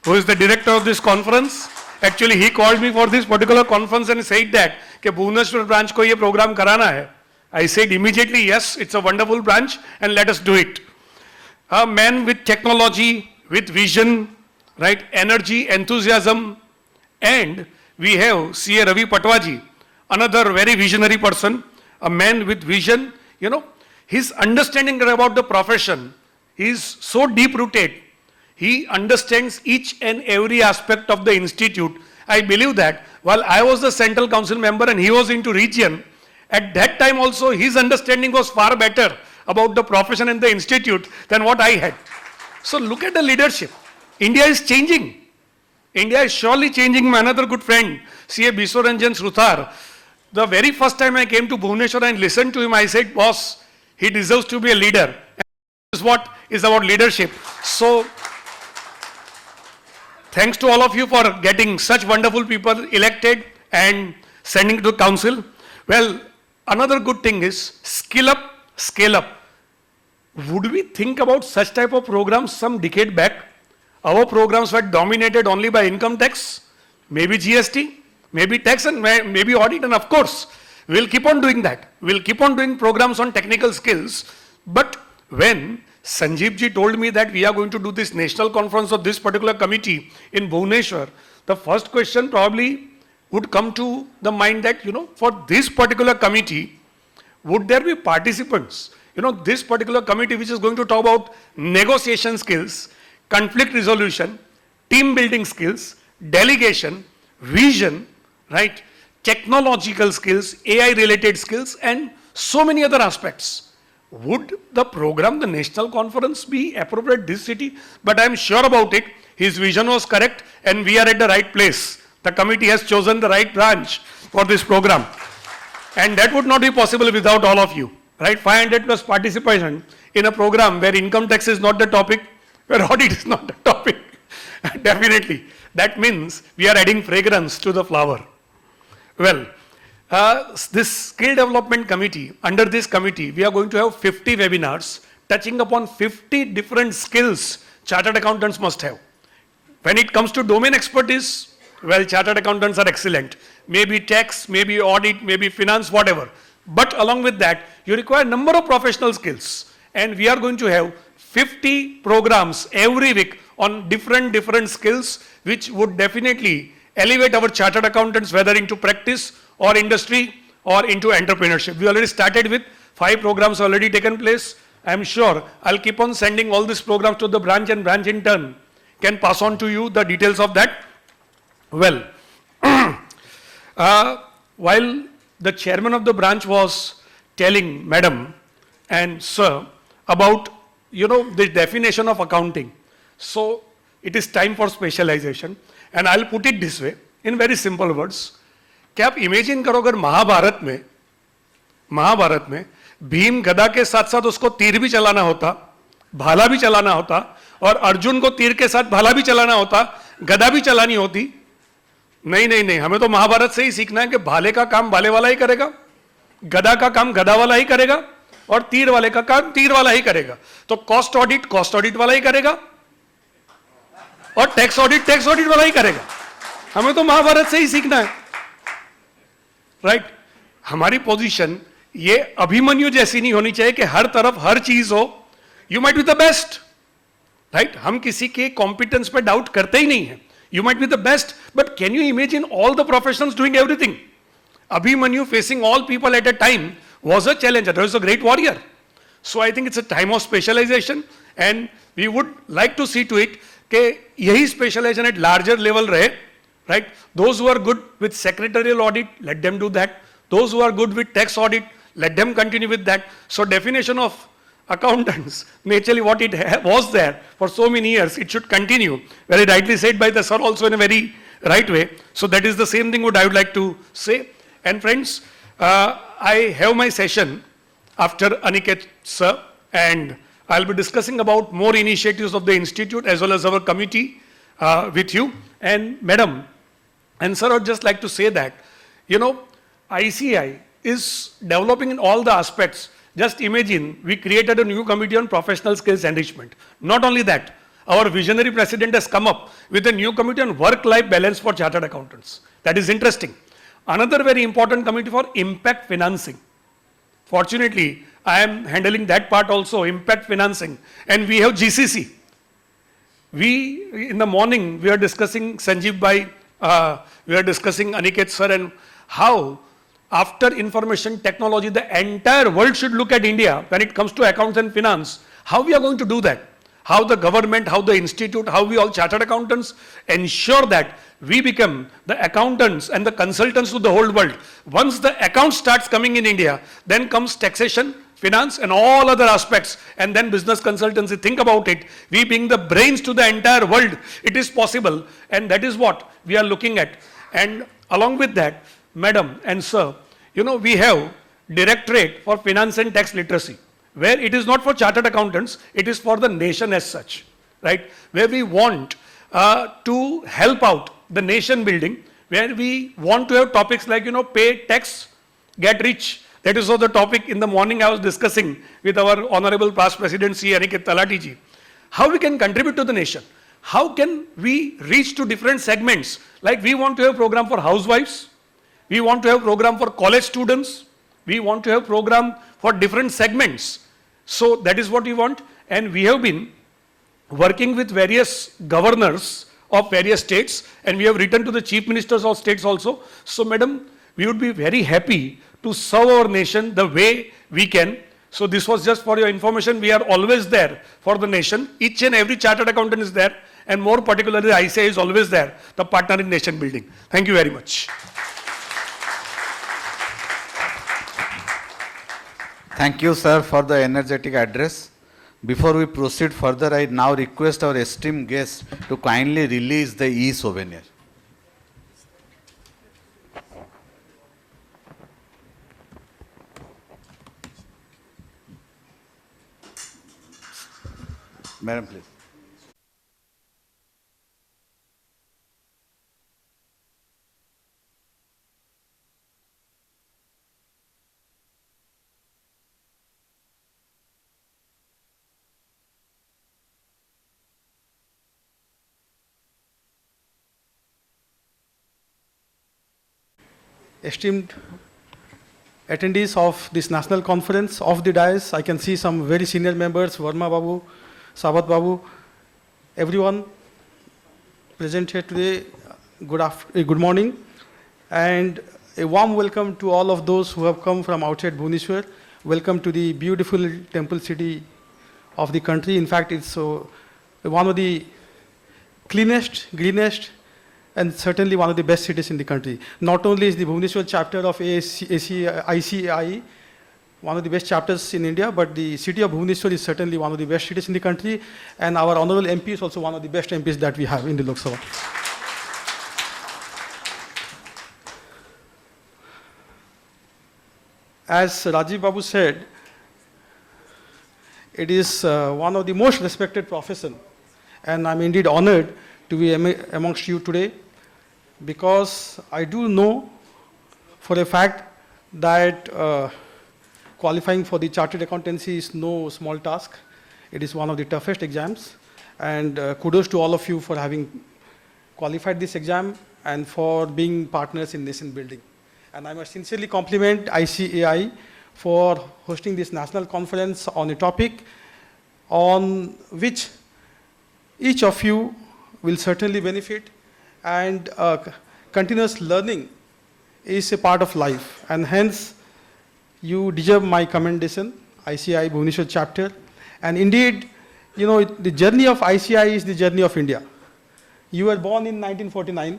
who is the director of this conference. Actually, he called me for this particular conference and said that Bhubaneswar branch ko ye program karana hai. I said immediately, yes, it's a wonderful branch and let us do it. A man with technology, with vision, right, energy, enthusiasm, and we have C.A. Ravi Patwa ji, another very visionary person, a man with vision. His understanding about the profession is so deep-rooted. He understands each and every aspect of the institute. I believe that while I was the Central Council member and he was into region, at that time also his understanding was far better about the profession and the institute than what I had. So look at the leadership. India is changing. India is surely changing. My another good friend, C.A. Biswa Ranjan Sutar, the very first time I came to Bhubaneswar and listened to him, I said, boss, he deserves to be a leader. And this is what is about leadership. So, thanks to all of you for getting such wonderful people elected and sending to the council. Well, another good thing is skill up, scale up. Would we think about such type of programs some decade back? Our programs were dominated only by income tax, maybe GST, maybe tax and maybe audit, and of course, we'll keep on doing that. We'll keep on doing programs on technical skills. But when Sanjeev ji told me that we are going to do this national conference of this particular committee in Bhubaneswar, the first question probably would come to the mind that, for this particular committee, would there be participants? This particular committee which is going to talk about negotiation skills, conflict resolution, team building skills, delegation, vision, right? Technological skills, AI related skills, and so many other aspects. Would the program, the national conference, be appropriate this city? But I'm sure about it. His vision was correct and we are at the right place. The committee has chosen the right branch for this program. And that would not be possible without all of you, right? 500 plus participation in a program where income tax is not the topic, where audit is not the topic. Definitely. That means we are adding fragrance to the flower. Well, this skill development committee, under this committee, we are going to have 50 webinars touching upon 50 different skills chartered accountants must have. When it comes to domain expertise, well, chartered accountants are excellent. Maybe tax, maybe audit, maybe finance, whatever. But along with that, you require a number of professional skills. And we are going to have 50 programs every week on different skills, which would definitely elevate our chartered accountants, whether into practice or industry or into entrepreneurship. We already started with 5 programs already taken place. I'm sure I'll keep on sending all these programs to the branch, and branch in turn can pass on to you the details of that. Well, while the chairman of the branch was telling madam and sir about, the definition of accounting. So it is time for specialization. And I'll put it this way, in very simple words. कि आप imagine करो अगर महाभारत में भीम गदा के साथ साथ उसको तीर भी चलाना होता, भाला भी चलाना होता, और अर्जुन को तीर के साथ भाला भी चलाना होता, गदा भी चलानी होती. नहीं, हमें तो महाभारत से ही सीखना है कि भाले का काम भाले वाला ही करेगा, गदा का काम गदा वाला ही करेगा, और तीर वाले का काम तीर वाला ही करेगा. तो कॉस्ट ऑडिट वाला ही करेगा, और टैक्स ऑडिट वाला ही करेगा. हमें तो महाभारत से ही सीखना है, राइट? हमारी पोजीशन ये अभिमन्यु जैसी नहीं होनी चाहिए कि हर तरफ हर चीज हो. You might be the best, right? हम किसी के कॉम्पिटेंस पे डाउट करते ही नहीं है. You might be the best, but can you imagine all the professionals doing everything? Abhimanyu facing all people at a time was a challenger. He was a great warrior. So I think it's a time of specialization, and we would like to see to it that yahi specialization at larger level rahe, right? Those who are good with secretarial audit, let them do that. Those who are good with tax audit, let them continue with that. So definition of accountants, naturally what it was there for so many years, it should continue. Very rightly said by the sir also in a very right way. So that is the same thing what I would like to say. And friends, I have my session after Aniket sir, and I'll be discussing about more initiatives of the institute as well as our committee with you. And madam and sir, I would just like to say that, ICI is developing in all the aspects. Just imagine, we created a new committee on professional skills enrichment. Not only that, our visionary president has come up with a new committee on work-life balance for chartered accountants. That is interesting. Another very important committee for impact financing. Fortunately, I am handling that part also, impact financing. And we have GCC. In the morning, we are discussing Sanjeev Bhai, we are discussing Aniket sir, and how after information technology, the entire world should look at India when it comes to accounts and finance. How we are going to do that? How the government, how the institute, how we all chartered accountants ensure that we become the accountants and the consultants to the whole world. Once the account starts coming in India, then comes taxation, finance and all other aspects, and then business consultancy. Think about it. We being the brains to the entire world, it is possible, and that is what we are looking at. And along with that, madam and sir, we have Directorate for Finance and Tax Literacy, where it is not for chartered accountants, it is for the nation as such, right? Where we want to help out the nation building, where we want to have topics like, pay tax, get rich. That is also the topic in the morning I was discussing with our Honorable Past President C. Aniket Talati ji. How we can contribute to the nation? How can we reach to different segments? Like we want to have a program for housewives, we want to have a program for college students, we want to have a program for different segments. So that is what we want, and we have been working with various governors of various states, and we have written to the chief ministers of states also. So, madam, we would be very happy to serve our nation the way we can. So this was just for your information. We are always there for the nation. Each and every chartered accountant is there, and more particularly ICI is always there, the partner in nation building. Thank you very much. Thank you, sir, for the energetic address. Before we proceed further, I now request our esteemed guest to kindly release the e-souvenir. Madam, please. Esteemed attendees of this national conference, of the dais, I can see some very senior members, Verma Babu, Sabat Babu, everyone present here today, good morning, and a warm welcome to all of those who have come from outside Bhubaneswar. Welcome to the beautiful temple city of the country. In fact, it's one of the cleanest, greenest, and certainly one of the best cities in the country. Not only is the Bhubaneswar chapter of ICAI one of the best chapters in India, but the city of Bhubaneswar is certainly one of the best cities in the country, and our honorable MP is also one of the best MPs that we have in the Lok Sabha. As Rajiv Babu said, it is one of the most respected profession, and I'm indeed honored to be amongst you today, because I do know for a fact that qualifying for the chartered accountancy is no small task. It is one of the toughest exams, and kudos to all of you for having qualified this exam and for being partners in nation building. And I must sincerely compliment ICAI for hosting this national conference on a topic on which each of you will certainly benefit, and continuous learning is a part of life, and hence you deserve my commendation, ICAI Bhubaneswar chapter. And indeed, you know, the journey of ICAI is the journey of India. You were born in 1949,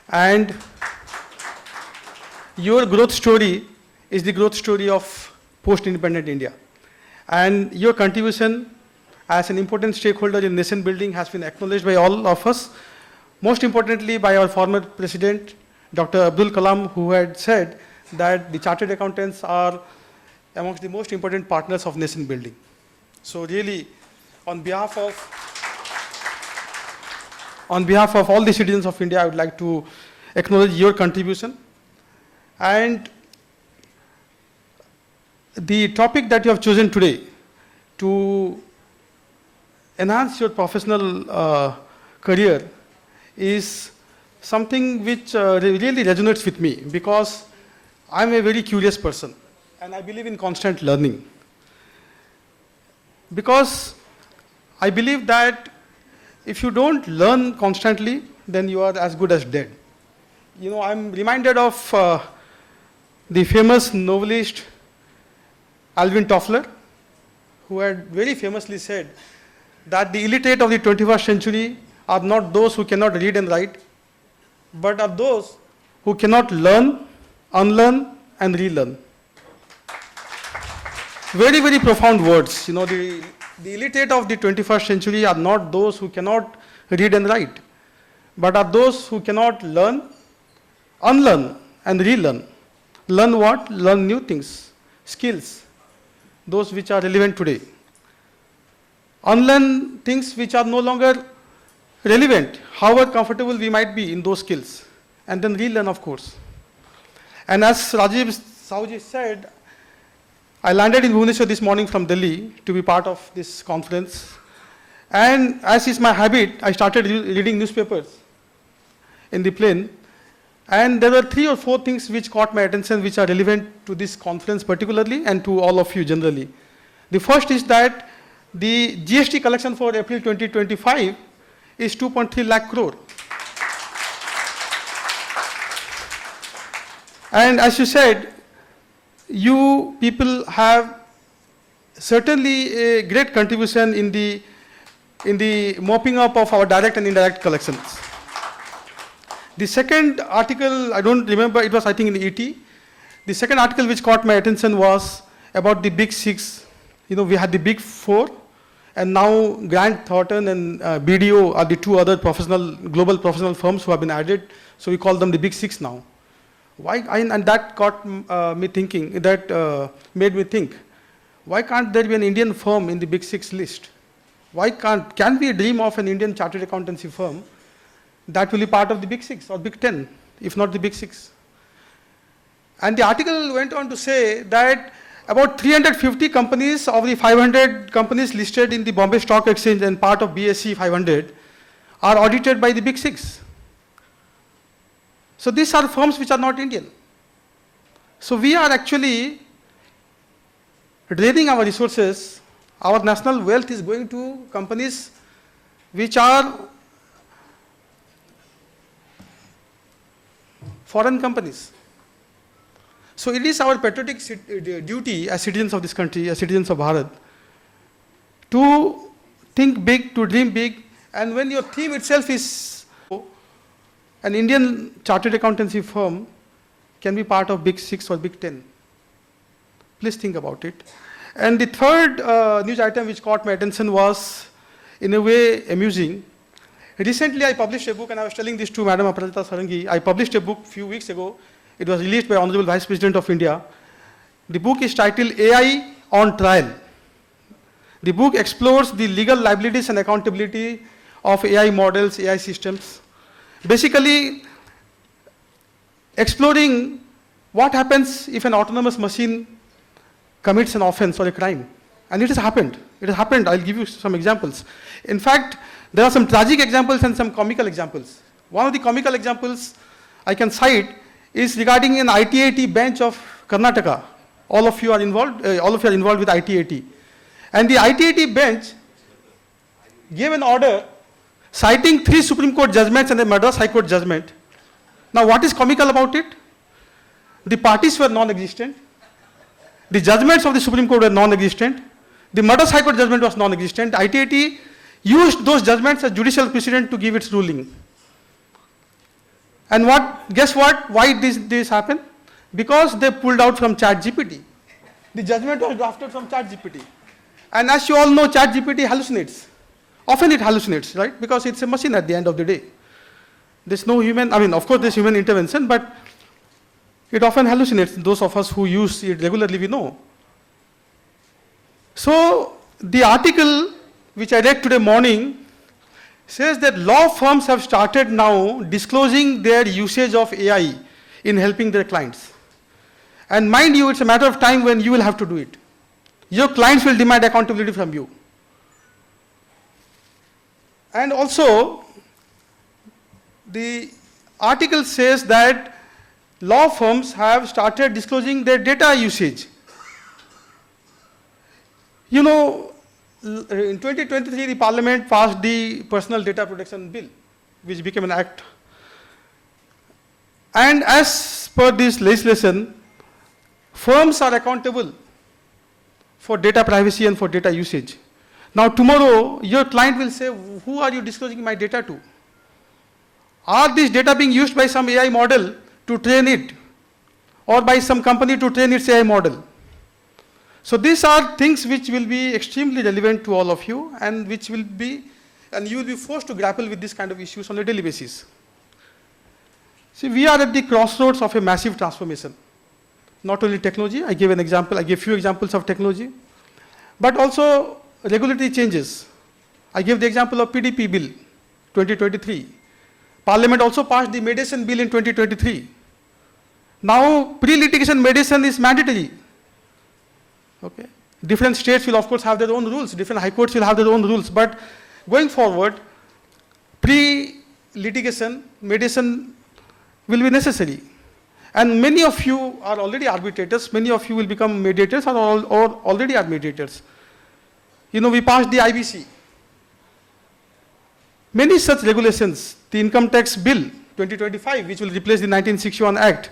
and your growth story is the growth story of post-independent India. And your contribution as an important stakeholder in nation building has been acknowledged by all of us, most importantly by our former president, Dr. Abdul Kalam, who had said that the chartered accountants are amongst the most important partners of nation building. So really, on behalf of all the citizens of India, I would like to acknowledge your contribution. And the topic that you have chosen today to enhance your professional career is something which really resonates with me, because I'm a very curious person and I believe in constant learning. Because I believe that if you don't learn constantly, then you are as good as dead. You know, I'm reminded of the famous novelist Alvin Toffler, who had very famously said that the illiterate of the 21st century are not those who cannot read and write, but are those who cannot learn, unlearn, and relearn. Very, very profound words. You know, the illiterate of the 21st century are not those who cannot read and write, but are those who cannot learn, unlearn, and relearn. Learn what? Learn new things, skills, those which are relevant today. Unlearn things which are no longer relevant, however comfortable we might be in those skills, and then relearn, of course. And as Rajiv Sahuji said, I landed in Bhubaneswar this morning from Delhi to be part of this conference, and as is my habit, I started reading newspapers in the plane, and there were 3 or 4 things which caught my attention, which are relevant to this conference particularly and to all of you generally. The first is that the GST collection for April 2025 is 2.3 lakh crore. And as you said, you people have certainly a great contribution in the mopping up of our direct and indirect collections. The second article, I don't remember, it was I think in the ET. The second article which caught my attention was about the big six. You know, we had the big four, and now Grant Thornton and BDO are the two other global professional firms who have been added. So we call them the big six now. And that got me thinking, that made me think, why can't there be an Indian firm in the big six list? Can we dream of an Indian chartered accountancy firm that will be part of the big six or big 10, if not the big six? And the article went on to say that about 350 companies of the 500 companies listed in the Bombay Stock Exchange and part of BSE 500 are audited by the big six. So these are firms which are not Indian. So we are actually draining our resources. Our national wealth is going to companies which are foreign companies. So it is our patriotic duty as citizens of this country, as citizens of Bharat, to think big, to dream big, and when your theme itself is an Indian chartered accountancy firm can be part of big six or big 10. Please think about it. And the third news item which caught my attention was, in a way, amusing. Recently, I published a book, and I was telling this to Madam Aparajita Sarangi. I published a book a few weeks ago. It was released by Honorable Vice President of India. The book is titled AI on Trial. The book explores the legal liabilities and accountability of AI models, AI systems. Basically, exploring what happens if an autonomous machine commits an offense or a crime. And it has happened. It has happened. I'll give you some examples. In fact, there are some tragic examples and some comical examples. One of the comical examples I can cite is regarding an ITAT bench of Karnataka. All of you are involved with ITAT. And the ITAT bench gave an order citing 3 Supreme Court judgments and a Madras High Court judgment. Now what is comical about it? The parties were non-existent. The judgments of the Supreme Court were non-existent. The Madras High Court judgment was non-existent. ITAT used those judgments as judicial precedent to give its ruling. And guess what? Why did this happen? Because they pulled out from ChatGPT. The judgment was drafted from ChatGPT. And as you all know, ChatGPT hallucinates. Often it hallucinates, right? Because it's a machine at the end of the day. There's no human, of course there's human intervention, but it often hallucinates. Those of us who use it regularly, we know. So the article which I read today morning says that law firms have started now disclosing their usage of AI in helping their clients. And mind you, it's a matter of time when you will have to do it. Your clients will demand accountability from you. And also, the article says that law firms have started disclosing their data usage. You know, in 2023, the Parliament passed the Personal Data Protection Bill, which became an act. And as per this legislation, firms are accountable for data privacy and for data usage. Now tomorrow, your client will say, who are you disclosing my data to? Are these data being used by some AI model to train it, or by some company to train its AI model? So these are things which will be extremely relevant to all of you, and you will be forced to grapple with this kind of issues on a daily basis. See, we are at the crossroads of a massive transformation. Not only technology, I gave few examples of technology, but also regulatory changes. I gave the example of PDP bill, 2023. Parliament also passed the mediation bill in 2023. Now, pre-litigation mediation is mandatory. Okay. Different states will of course have their own rules, different high courts will have their own rules, but going forward, pre-litigation mediation will be necessary. And many of you are already arbitrators, many of you will become mediators or already are mediators. You know, we passed the IBC. Many such regulations, the Income Tax Bill 2025, which will replace the 1961 Act,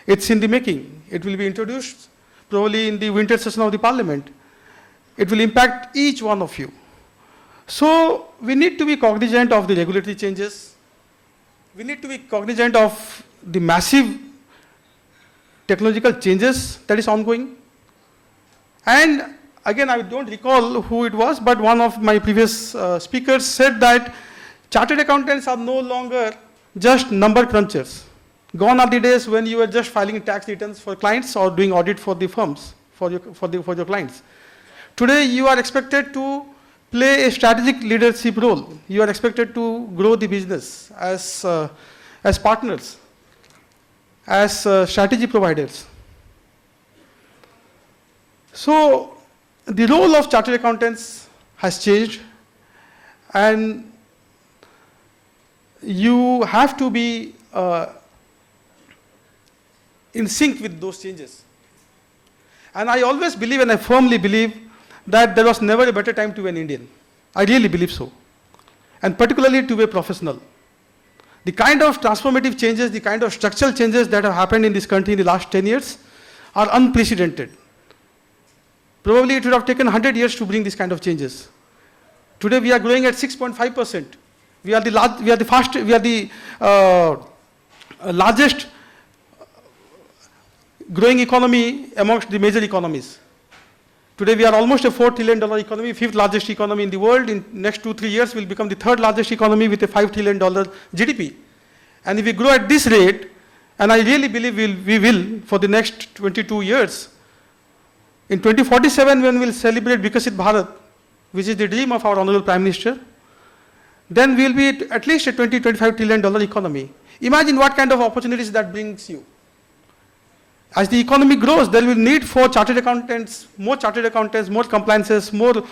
it's in the making. It will be introduced probably in the winter session of the Parliament. It will impact each one of you. So we need to be cognizant of the regulatory changes. We need to be cognizant of the massive technological changes that is ongoing. And again, I don't recall who it was, but one of my previous speakers said that chartered accountants are no longer just number crunchers. Gone are the days when you were just filing tax returns for clients or doing audit for the firms, for your clients. Today, you are expected to play a strategic leadership role. You are expected to grow the business as partners, as strategy providers. So, the role of chartered accountants has changed, and you have to be in sync with those changes. And I always believe, and I firmly believe, that there was never a better time to be an Indian. I really believe so. And particularly to be a professional. The kind of transformative changes, the kind of structural changes that have happened in this country in the last 10 years are unprecedented. Probably it would have taken 100 years to bring this kind of changes. Today we are growing at 6.5%. We are the largest growing economy amongst the major economies. Today we are almost a $4 trillion economy, fifth largest economy in the world. In next 2-3 years we'll become the third largest economy with a $5 trillion GDP. And if we grow at this rate, and I really believe we will for the next 22 years, in 2047 when we'll celebrate Vikasit Bharat, which is the dream of our Honorable Prime Minister, then we'll be at least a $20-25 trillion economy. Imagine what kind of opportunities that brings you. As the economy grows, there will need for chartered accountants, more compliances, more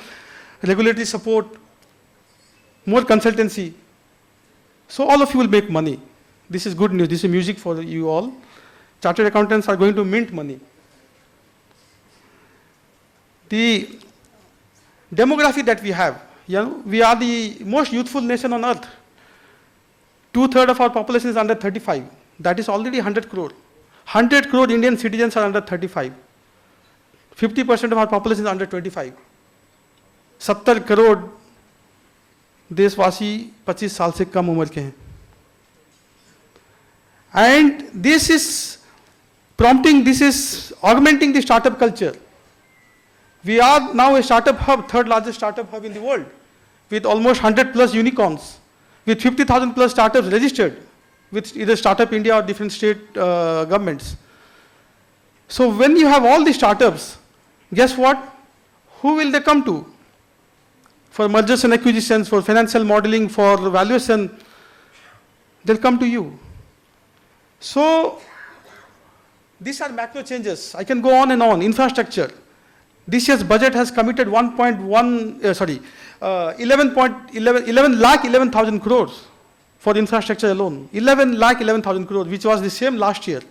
regulatory support, more consultancy. So all of you will make money. This is good news. This is music for you all. Chartered accountants are going to mint money. The demography that we have, we are the most youthful nation on earth. 2/3 of our population is under 35. That is already 100 crore. 100 crore Indian citizens are under 35. 50% of our population is under 25. 70 crore देशवासी 25 साल से कम उम्र के हैं. And this is prompting, this is augmenting the startup culture. We are now a startup hub, third largest startup hub in the world, with almost 100+ unicorns, with 50,000+ startups registered with either Startup India or different state governments. So when you have all the startups, guess what? Who will they come to? For mergers and acquisitions, for financial modeling, for valuation, they'll come to you. So these are macro changes. I can go on and on. Infrastructure. This year's budget has committed 11,000 crores for infrastructure alone. 11,000 crores, which was the same last year.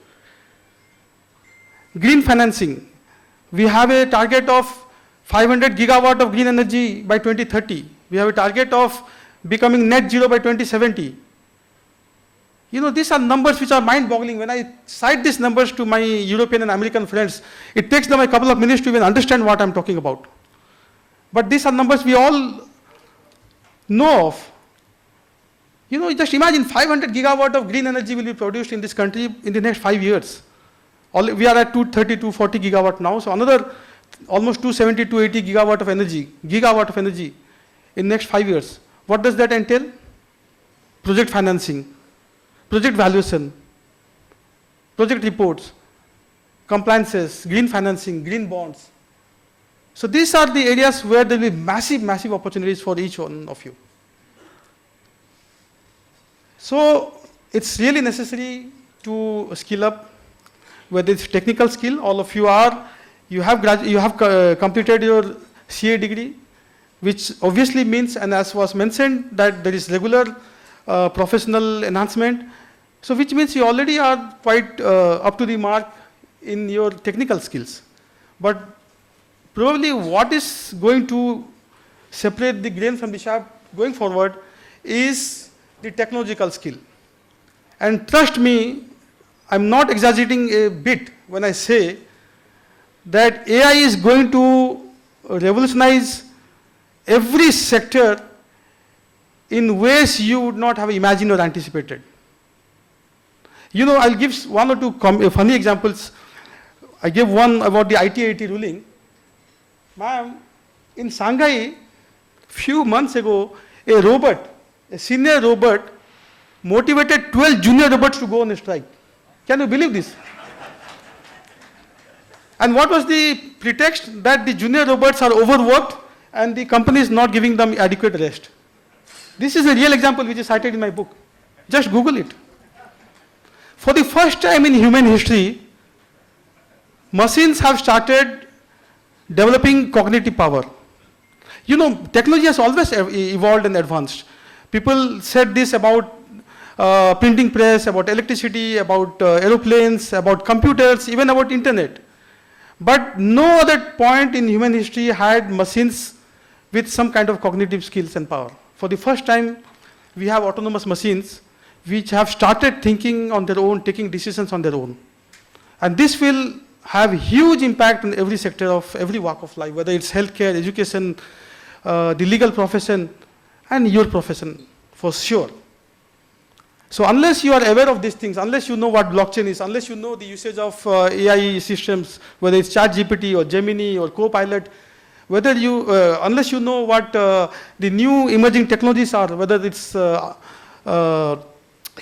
Green financing. We have a target of 500 gigawatt of green energy by 2030. We have a target of becoming net zero by 2070. These are numbers which are mind-boggling. When I cite these numbers to my European and American friends, it takes them a couple of minutes to even understand what I'm talking about. But these are numbers we all know of. Just imagine 500 gigawatt of green energy will be produced in this country in the next 5 years. We are at 230, 240 gigawatt now, so another almost 270, 280 gigawatt of energy in next 5 years. What does that entail? Project financing, project valuation, project reports, compliances, green financing, green bonds. So these are the areas where there will be massive opportunities for each one of you. So it's really necessary to skill up, whether it's technical skill, all of you are, you have completed your CA degree, which obviously means, and as was mentioned, that there is regular professional enhancement. So which means you already are quite up to the mark in your technical skills. But probably what is going to separate the grain from the chaff going forward is the technological skill. And trust me, I'm not exaggerating a bit when I say that AI is going to revolutionize every sector in ways you would not have imagined or anticipated. You know, I'll give one or two funny examples. I gave one about the IT-80 ruling. Ma'am, in Shanghai, few months ago, a senior robot, motivated 12 junior robots to go on a strike. Can you believe this? And what was the pretext? That the junior robots are overworked and the company is not giving them adequate rest. This is a real example which is cited in my book. Just Google it. For the first time in human history, machines have started developing cognitive power. You know, technology has always evolved and advanced. People said this about printing press, about electricity, about aeroplanes, about computers, even about internet. But no other point in human history had machines with some kind of cognitive skills and power. For the first time, we have autonomous machines which have started thinking on their own, taking decisions on their own. And this will have huge impact on every sector of every walk of life, whether it's healthcare, education, the legal profession, and your profession, for sure. So unless you are aware of these things, unless you know what blockchain is, unless you know the usage of AI systems, whether it's ChatGPT or Gemini or Copilot, whether you, unless you know what the new emerging technologies are, whether it's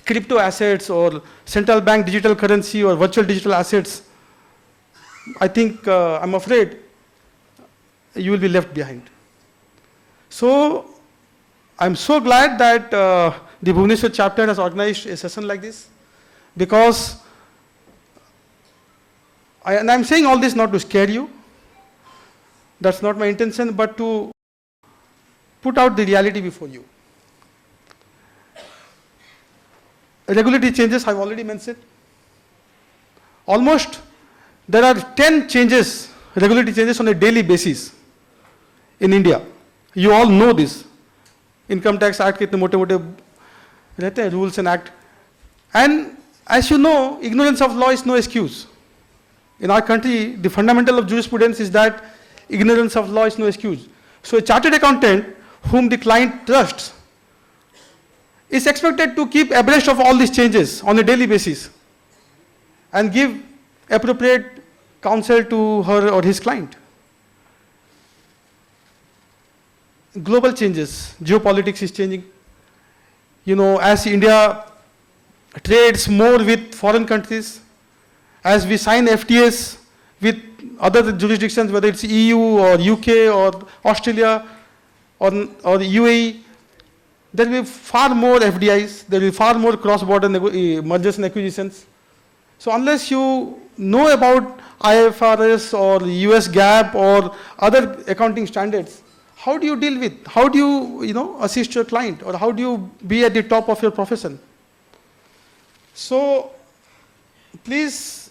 crypto assets or central bank digital currency or virtual digital assets, I think, I'm afraid, you will be left behind. So, I'm so glad that the Bhubaneswar chapter has organized a session like this, because, and I'm saying all this not to scare you, that's not my intention, but to put out the reality before you. Regulatory changes I've already mentioned. Almost there are 10 changes, regulatory changes on a daily basis in India. You all know this. Income Tax Act के इतने मोटे-मोटे रहते हैं, rules and act. And as you know, ignorance of law is no excuse. In our country, the fundamental of jurisprudence is that ignorance of law is no excuse. So a chartered accountant whom the client trusts is expected to keep abreast of all these changes on a daily basis and give appropriate counsel to her or his client. Global changes, geopolitics is changing. You know, as India trades more with foreign countries, as we sign FTAs with other jurisdictions, whether it's EU or UK or Australia or the UAE, there will be far more FDIs, there will be far more cross-border mergers and acquisitions. So unless you know about IFRS or US GAAP or other accounting standards, how do you deal with, how do you, assist your client, or how do you be at the top of your profession? So please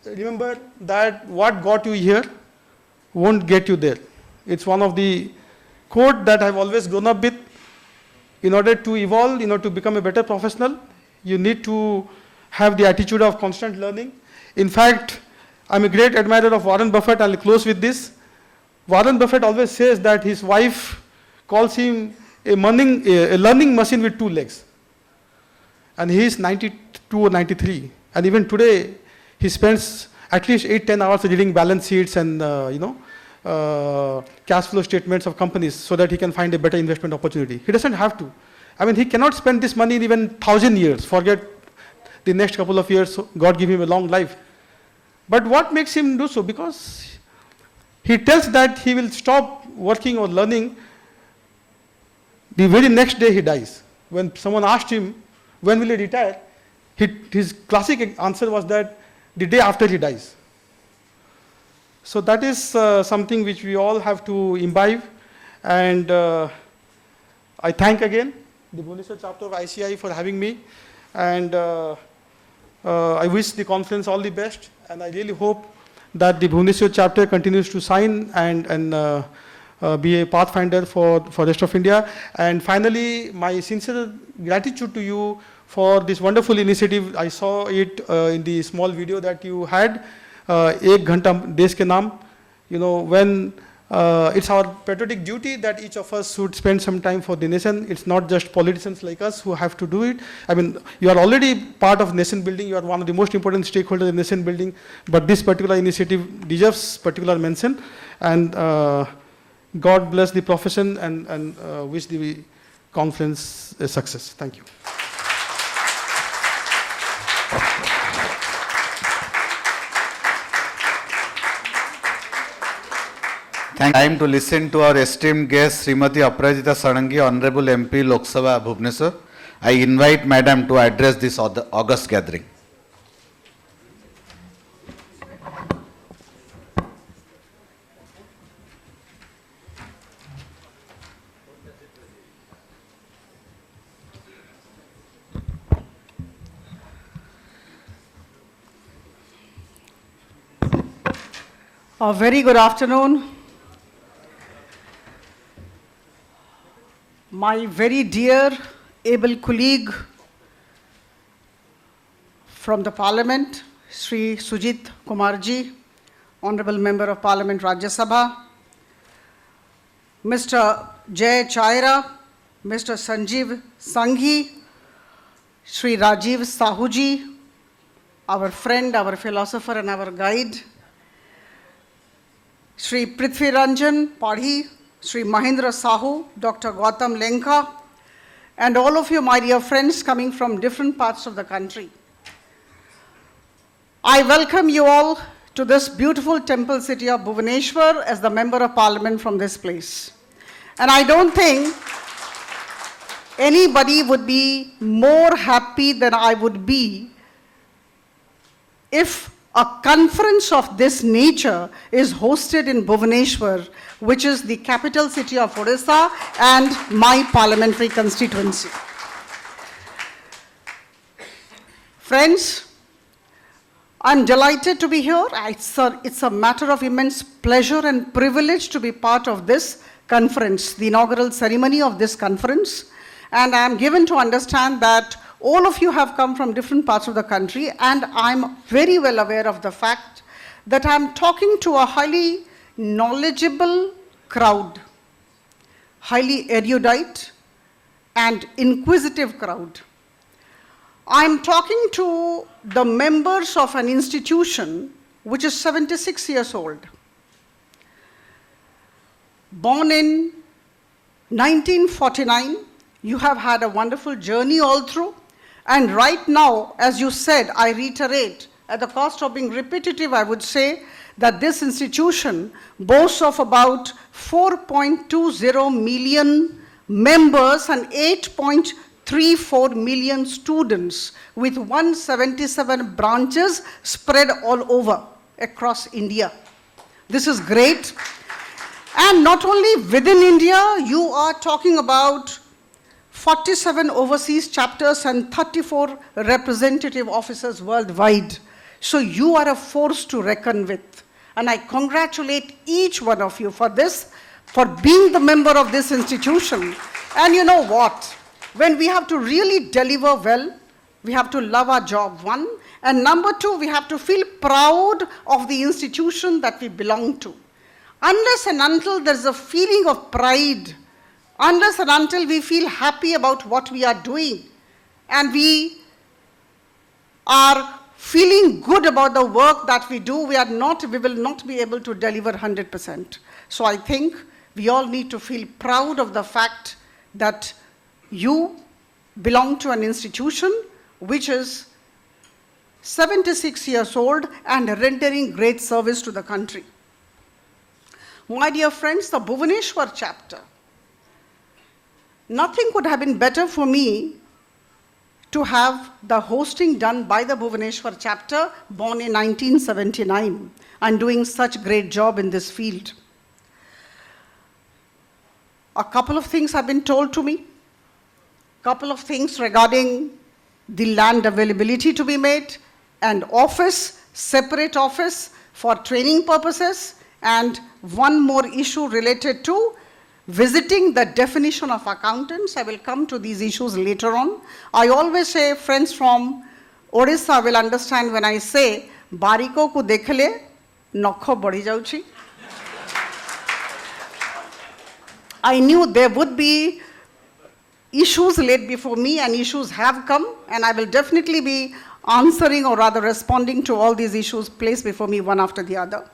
remember that what got you here won't get you there. It's one of the quote that I've always grown up with. In order to evolve, in order to become a better professional, you need to have the attitude of constant learning. In fact, I'm a great admirer of Warren Buffett. I'll close with this. Warren Buffett always says that his wife calls him a learning machine with 2 legs. And he is 92 or 93. And even today, he spends at least 8-10 hours reading balance sheets and, cash flow statements of companies so that he can find a better investment opportunity. He doesn't have to. I mean, he cannot spend this money in even 1,000 years. Forget the next couple of years, God give him a long life. But what makes him do so? Because he tells that he will stop working or learning the very next day he dies. When someone asked him, when will he retire? His classic answer was that the day after he dies. So that is something which we all have to imbibe. And I thank again the Bhubaneswar chapter of ICI for having me. And I wish the conference all the best. And I really hope that the Bhubaneswar chapter continues to shine and be a pathfinder for rest of India. And finally, my sincere gratitude to you for this wonderful initiative. I saw it in the small video that you had, Ek Ghanta Desh Ke Naam. You know, when it's our patriotic duty that each of us should spend some time for the nation. It's not just politicians like us who have to do it. I mean, you are already part of nation building. You are one of the most important stakeholders in nation building. But this particular initiative deserves particular mention. And God bless the profession and wish the conference a success. Thank you. Time to listen to our esteemed guest, Srimati Aparajita Sarangi, Honorable MP, Lok Sabha, Bhubaneswar. I invite Madam to address this august gathering. A very good afternoon. My very dear, able colleague from the Parliament, Sri Sujit Kumarji, Honorable Member of Parliament, Rajya Sabha, Mr. Jay Chaira, Mr. Sanjeev Sanghi, Sri Rajiv Sahuji, our friend, our philosopher and our guide, Sri Prithvi Ranjan Padhi, Sri Mahendra Sahu, Dr. Gautam Lenka, and all of you, my dear friends coming from different parts of the country. I welcome you all to this beautiful temple city of Bhubaneswar as the Member of Parliament from this place. And I don't think anybody would be more happy than I would be if a conference of this nature is hosted in Bhubaneswar, which is the capital city of Odisha and my parliamentary constituency. Friends, I'm delighted to be here. It's a matter of immense pleasure and privilege to be part of this conference, the inaugural ceremony of this conference. And I'm given to understand that all of you have come from different parts of the country, and I'm very well aware of the fact that I'm talking to a highly knowledgeable crowd, highly erudite and inquisitive crowd. I'm talking to the members of an institution which is 76 years old. Born in 1949, you have had a wonderful journey all through. And right now, as you said, I reiterate, at the cost of being repetitive, I would say that this institution boasts of about 4.20 million members and 8.34 million students with 177 branches spread all over across India. This is great. And not only within India, you are talking about 47 overseas chapters and 34 representative offices worldwide. So you are a force to reckon with. And I congratulate each one of you for this, for being the member of this institution. And you know what? When we have to really deliver well, we have to love our job, one. And number two, we have to feel proud of the institution that we belong to. Unless and until there's a feeling of pride, unless and until we feel happy about what we are doing, and we are feeling good about the work that we do, we will not be able to deliver 100%. So I think we all need to feel proud of the fact that you belong to an institution which is 76 years old and rendering great service to the country. My dear friends, the Bhubaneswar chapter, nothing could have been better for me to have the hosting done by the Bhubaneswar chapter, born in 1979, and doing such great job in this field. A couple of things have been told to me, couple of things regarding the land availability to be made, and office, separate office for training purposes, and one more issue related to visiting the definition of accountants. I will come to these issues later on. I always say friends from Odisha will understand when I say, bariko ko dekhle, nokho badi jauchi. I knew there would be issues laid before me and issues have come, and I will definitely be answering or rather responding to all these issues placed before me one after the other.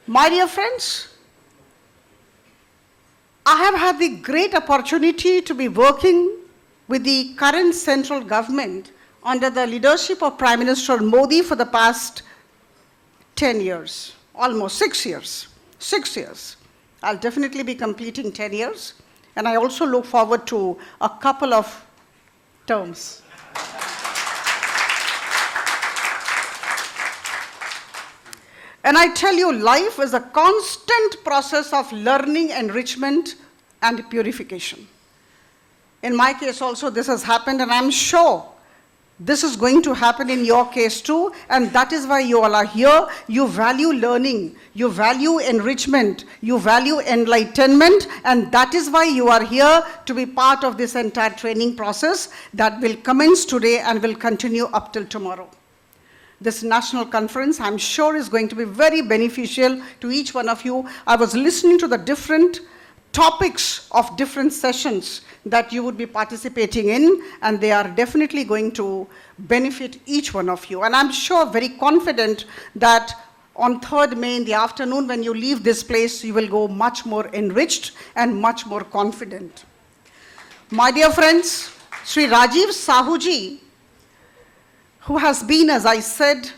My dear friends, I have had the great opportunity to be working with the current central government under the leadership of Prime Minister Modi for the past 10 years, almost 6 years. 6 years. I'll definitely be completing 10 years, and I also look forward to a couple of terms. And I tell you, life is a constant process of learning, enrichment, and purification. In my case also, this has happened, and I'm sure this is going to happen in your case too, and that is why you all are here. You value learning, you value enrichment, you value enlightenment, and that is why you are here to be part of this entire training process that will commence today and will continue up till tomorrow. This national conference, I'm sure, is going to be very beneficial to each one of you. I was listening to the different topics of different sessions that you would be participating in, and they are definitely going to benefit each one of you. And I'm sure, very confident, that on 3rd May in the afternoon, when you leave this place, you will go much more enriched and much more confident. My dear friends, Sri Rajiv Sahuji, who has been, as I said,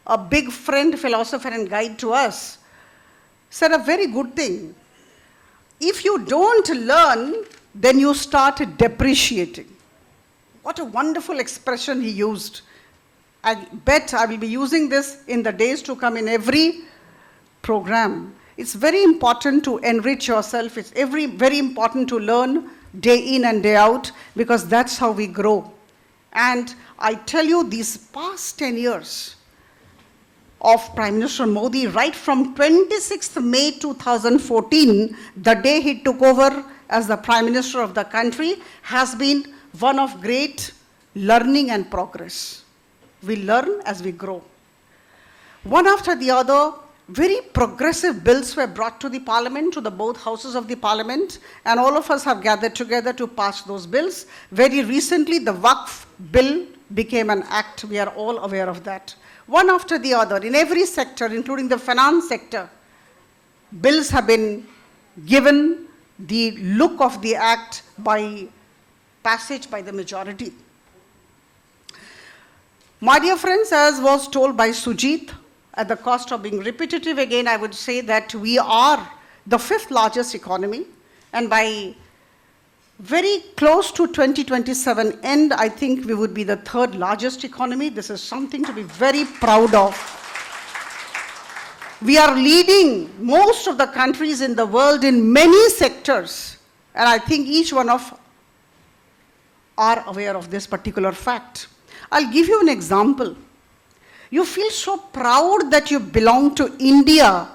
a big friend, philosopher, and guide to us, said a very good thing. If you don't learn, then you start depreciating. What a wonderful expression he used. I bet I will be using this in the days to come in every program. It's very important to enrich yourself. It's very important to learn day in and day out, because that's how we grow. And I tell you, these past 10 years of Prime Minister Modi, right from 26th May 2014, the day he took over as the Prime Minister of the country, has been one of great learning and progress. We learn as we grow. One after the other, very progressive bills were brought to the Parliament, to the both houses of the Parliament, and all of us have gathered together to pass those bills. Very recently, the Waqf bill became an act. We are all aware of that. One after the other, in every sector, including the finance sector, bills have been given the look of the act by passage by the majority. My dear friends, as was told by Sujit, at the cost of being repetitive again, I would say that we are the 5th largest economy, and by very close to 2027 end, I think we would be the 3rd largest economy. This is something to be very proud of. We are leading most of the countries in the world in many sectors, and I think each one of are aware of this particular fact. I'll give you an example. You feel so proud that you belong to India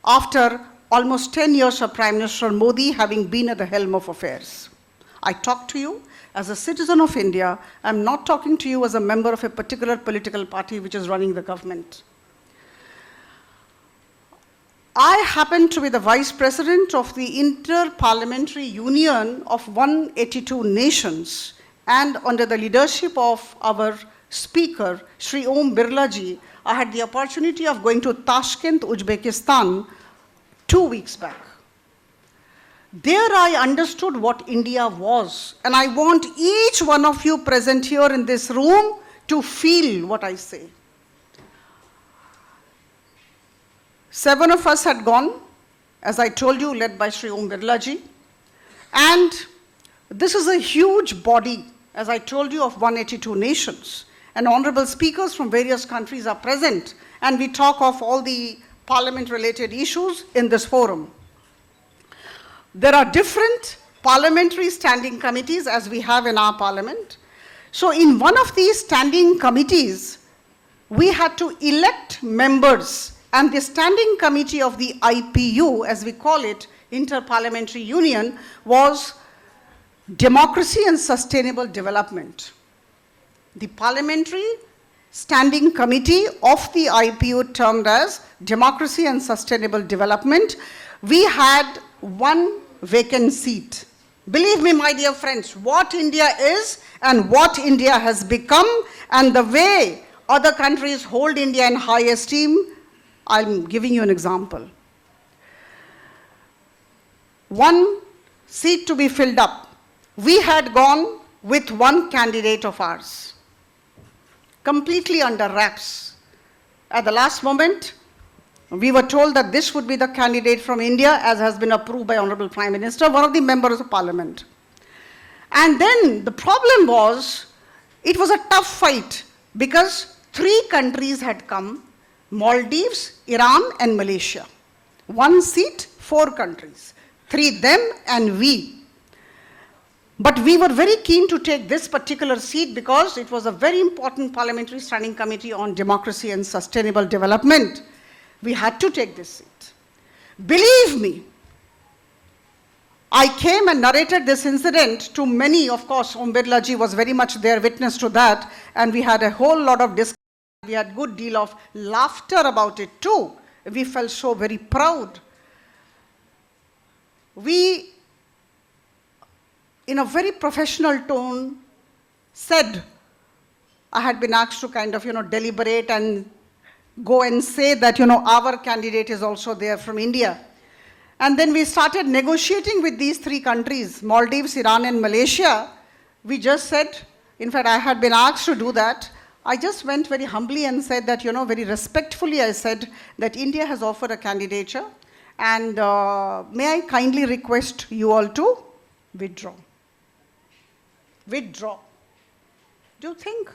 after almost 10 years of Prime Minister Modi having been at the helm of affairs. I talk to you as a citizen of India. I'm not talking to you as a member of a particular political party which is running the government. I happen to be the Vice President of the Inter-Parliamentary Union of 182 nations, and under the leadership of our Speaker, Shri Om Birla ji, I had the opportunity of going to Tashkent, Uzbekistan 2 weeks back. There I understood what India was, and I want each one of you present here in this room to feel what I say. 7 of us had gone, as I told you, led by Shri Om Birla ji, and this is a huge body, as I told you, of 182 nations, and honorable speakers from various countries are present, and we talk of all the parliament-related issues in this forum. There are different parliamentary standing committees as we have in our parliament. So in one of these standing committees, we had to elect members and the standing committee of the IPU, as we call it, Inter-Parliamentary Union, was democracy and sustainable development. The parliamentary standing committee of the IPU termed as democracy and sustainable development. We had one vacant seat. Believe me, my dear friends, what India is and what India has become and the way other countries hold India in high esteem, I'm giving you an example. One seat to be filled up. We had gone with one candidate of ours, completely under wraps. At the last moment, we were told that this would be the candidate from India, as has been approved by Honorable Prime Minister, one of the members of Parliament. And then the problem was, it was a tough fight because 3 countries had come, Maldives, Iran and Malaysia. 1 seat, 4 countries, 3 them and we. But we were very keen to take this particular seat because it was a very important parliamentary standing committee on democracy and sustainable development. We had to take this seat. Believe me, I came and narrated this incident to many. Of course, Om Birla ji was very much there, witness to that, and we had a whole lot of discussion. We had a good deal of laughter about it too. We felt so very proud. We, in a very professional tone, said, I had been asked to kind of, deliberate and go and say that, our candidate is also there from India. And then we started negotiating with these 3 countries, Maldives, Iran and Malaysia. We just said, in fact, I had been asked to do that. I just went very humbly and said that, very respectfully I said that India has offered a candidature and may I kindly request you all to withdraw. Withdraw. Do you think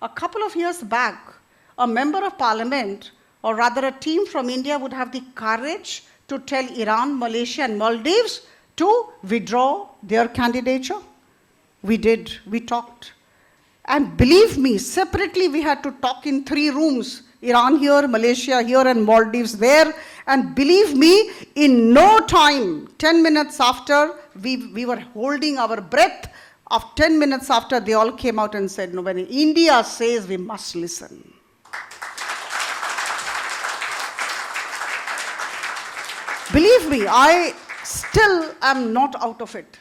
a couple of years back, a member of parliament, or rather a team from India, would have the courage to tell Iran, Malaysia and Maldives to withdraw their candidature? We did. We talked. And believe me, separately we had to talk in 3 rooms. Iran here, Malaysia here and Maldives there. And believe me, in no time, 10 minutes after, we were holding our breath. Of 10 minutes after, they all came out and said, no, when India says, we must listen. Believe me, I still am not out of it.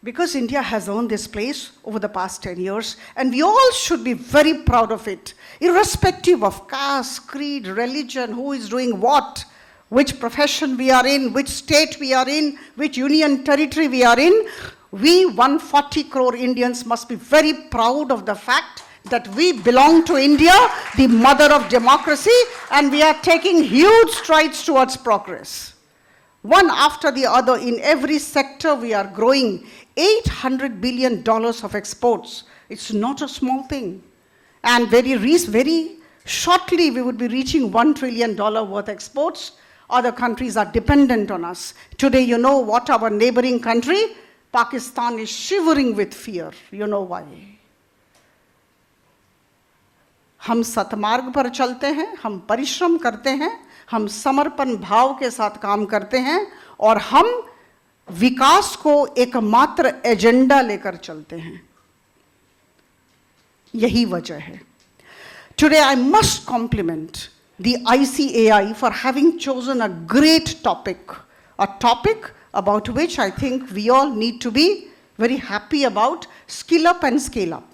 Because India has earned this place over the past 10 years, and we all should be very proud of it, irrespective of caste, creed, religion, who is doing what, which profession we are in, which state we are in, which union territory we are in. We 140 crore Indians must be very proud of the fact that we belong to India, the mother of democracy, and we are taking huge strides towards progress. One after the other, in every sector we are growing. $800 billion of exports. It's not a small thing. And very shortly we would be reaching $1 trillion worth exports. Other countries are dependent on us. Today, you know what our neighboring country, Pakistan, is shivering with fear. You know why? हम सतमार्ग पर चलते हैं, हम परिश्रम करते हैं, हम समर्पण भाव के साथ काम करते हैं और हम विकास को एकमात्र एजेंडा लेकर चलते हैं. यही वजह है. Today I must compliment the ICAI for having chosen a great topic, a topic about which I think we all need to be very happy about, skill up and scale up.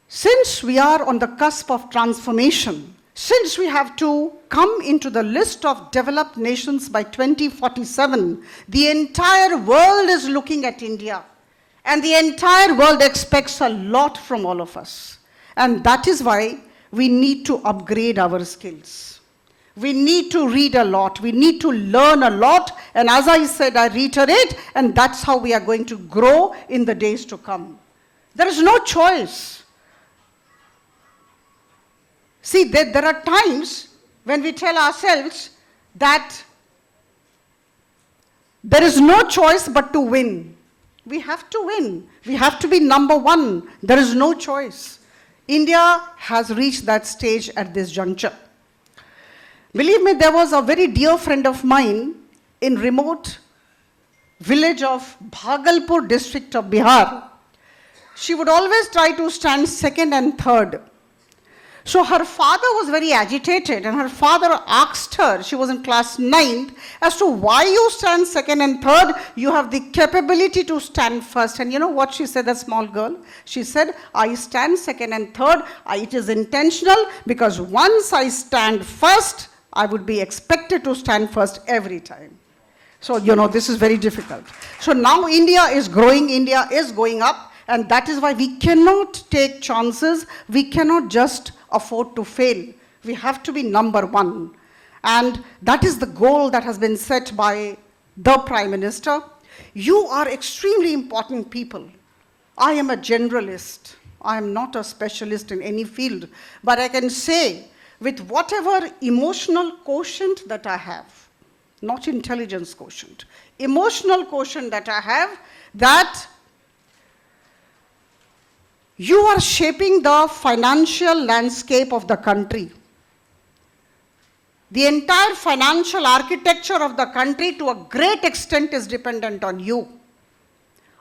Since we are on the cusp of transformation, since we have to come into the list of developed nations by 2047, the entire world is looking at India. And the entire world expects a lot from all of us. And that is why we need to upgrade our skills. We need to read a lot. We need to learn a lot. And as I said, I reiterate, and that's how we are going to grow in the days to come. There is no choice. See, there are times when we tell ourselves that there is no choice but to win. We have to win. We have to be number one. There is no choice. India has reached that stage at this juncture. Believe me, there was a very dear friend of mine in remote village of Bhagalpur district of Bihar. She would always try to stand second and third. So her father was very agitated and her father asked her, she was in class 9th, as to why you stand second and third, you have the capability to stand first. And you know what she said, that small girl? She said, I stand second and third, it is intentional because once I stand first, I would be expected to stand first every time. So, you know, this is very difficult. So now India is growing, India is going up, and that is why we cannot take chances, we cannot just afford to fail. We have to be number one. And that is the goal that has been set by the Prime Minister. You are extremely important people. I am a generalist. I am not a specialist in any field. But I can say, with whatever emotional quotient that I have, not intelligence quotient, emotional quotient that I have, that you are shaping the financial landscape of the country. The entire financial architecture of the country to a great extent is dependent on you.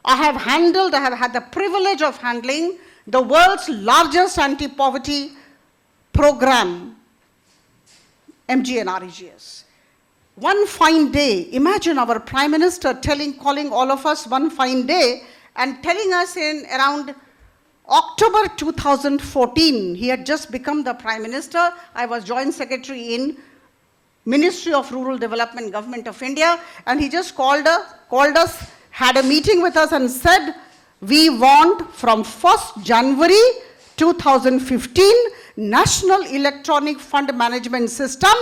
I have had the privilege of handling the world's largest anti-poverty program, MGNREGS. One fine day, imagine our Prime Minister calling all of us one fine day and telling us in around October 2014, he had just become the Prime Minister. I was Joint Secretary in Ministry of Rural Development, Government of India, and he just called us, had a meeting with us and said, we want from 1st January 2015, National Electronic Fund Management System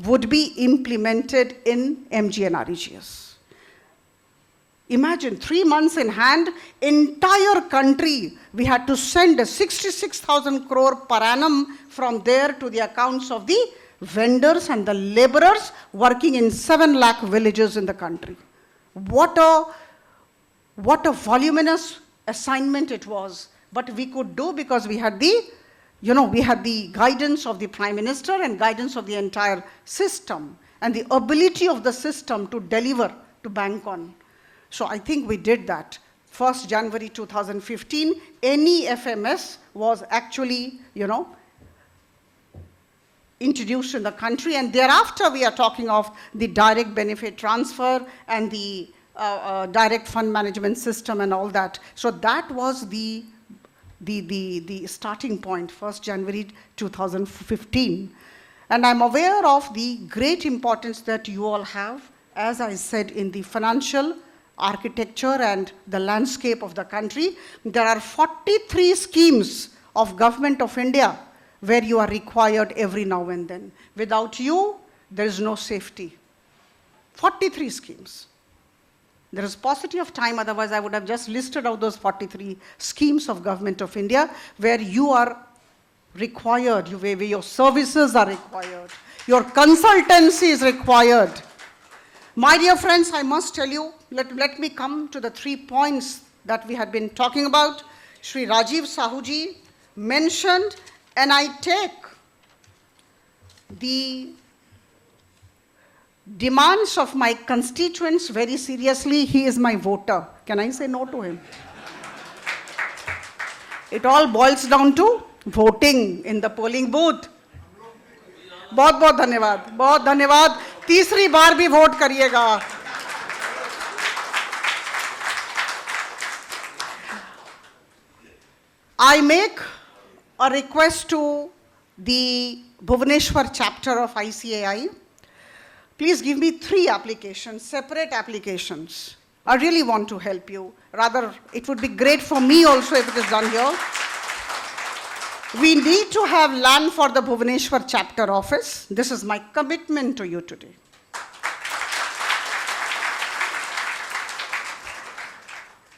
would be implemented in MGNREGS. Imagine 3 months in hand, entire country, we had to send 66,000 crore per annum from there to the accounts of the vendors and the laborers working in 7 lakh villages in the country. What a voluminous assignment it was, but we could do because we had the guidance of the Prime Minister and guidance of the entire system and the ability of the system to deliver, to bank on. So I think we did that. 1st January 2015, any FMS was actually, introduced in the country, and thereafter we are talking of the direct benefit transfer and the direct fund management system and all that. So that was the starting point, 1st January 2015. And I'm aware of the great importance that you all have, as I said, in the financial architecture and the landscape of the country. There are 43 schemes of Government of India where you are required every now and then. Without you, there is no safety. 43 schemes. There is paucity of time, otherwise I would have just listed out those 43 schemes of Government of India where you are required, where your services are required, your consultancy is required. My dear friends, I must tell you, let me come to the 3 points that we had been talking about. Shri Rajiv Sahuji mentioned, and I take the demands of my constituents very seriously. He is my voter. Can I say no to him? It all boils down to voting in the polling booth. बहुत बहुत धन्यवाद, बहुत धन्यवाद. तीसरी बार भी vote करिएगा. I make a request to the Bhubaneswar chapter of ICAI. Please give me 3 applications, separate applications. I really want to help you. Rather, it would be great for me also if it is done here. We need to have land for the Bhubaneswar chapter office. This is my commitment to you today.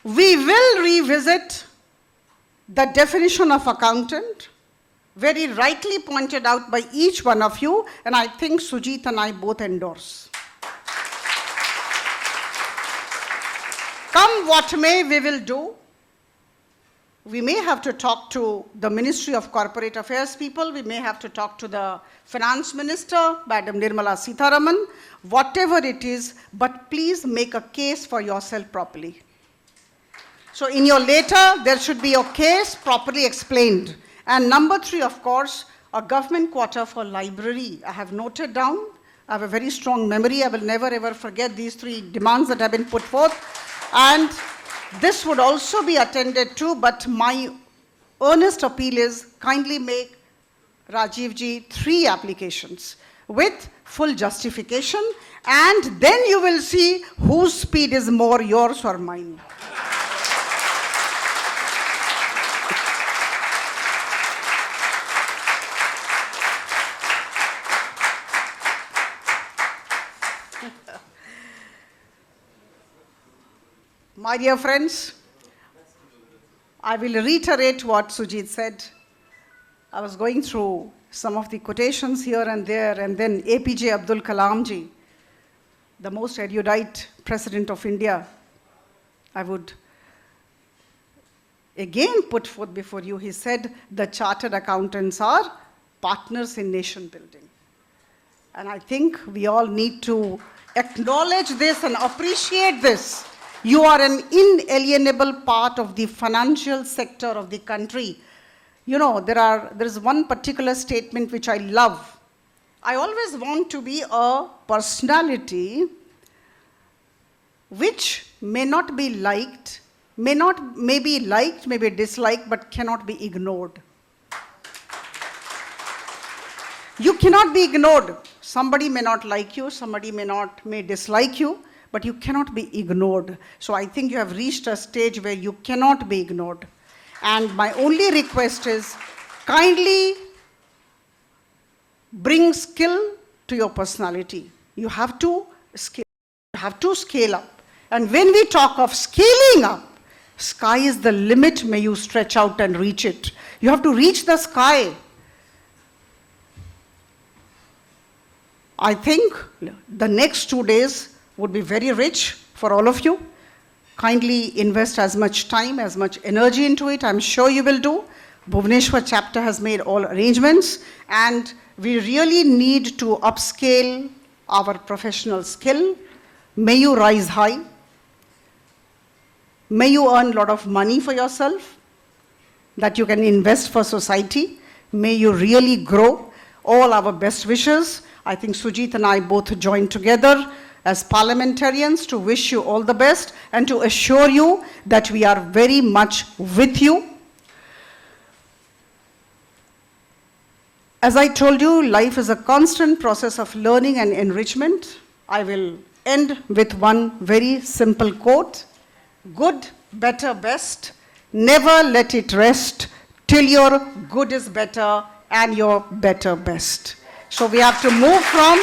We will revisit the definition of accountant, very rightly pointed out by each one of you, and I think Sujit and I both endorse. Come what may, we will do. we may have to talk to the Ministry of Corporate Affairs people, we may have to talk to the Finance Minister, Madam Nirmala Sitharaman, whatever it is, but please make a case for yourself properly. So in your letter, there should be your case properly explained. And number 3, of course, a government quarter for library. I have noted down. I have a very strong memory. I will never ever forget these 3 demands that have been put forth. And this would also be attended to, but my earnest appeal is kindly make Rajiv ji 3 applications with full justification, and then you will see whose speed is more, yours or mine. My dear friends, I will reiterate what Sujit said. I was going through some of the quotations here and there, and then APJ Abdul Kalam ji, the most erudite president of India, I would again put forth before you. He said, the chartered accountants are partners in nation building. And I think we all need to acknowledge this and appreciate this. You are an inalienable part of the financial sector of the country. You know, there is one particular statement which I love. I always want to be a personality which may not be liked, may be liked, may be disliked, but cannot be ignored. You cannot be ignored. Somebody may not like you, somebody may dislike you, but you cannot be ignored. So I think you have reached a stage where you cannot be ignored. And my only request is, kindly bring skill to your personality. You have to scale up. And when we talk of scaling up, sky is the limit, may you stretch out and reach it. You have to reach the sky. I think the next 2 days would be very rich for all of you. Kindly invest as much time, as much energy into it. I'm sure you will do. Bhubaneswar chapter has made all arrangements, and we really need to upscale our professional skill. May you rise high. May you earn a lot of money for yourself that you can invest for society. May you really grow. All our best wishes. I think Sujit and I both joined together as parliamentarians to wish you all the best and to assure you that we are very much with you. As I told you, life is a constant process of learning and enrichment. I will end with one very simple quote. Good, better, best. Never let it rest till your good is better and your better best. So we have to move from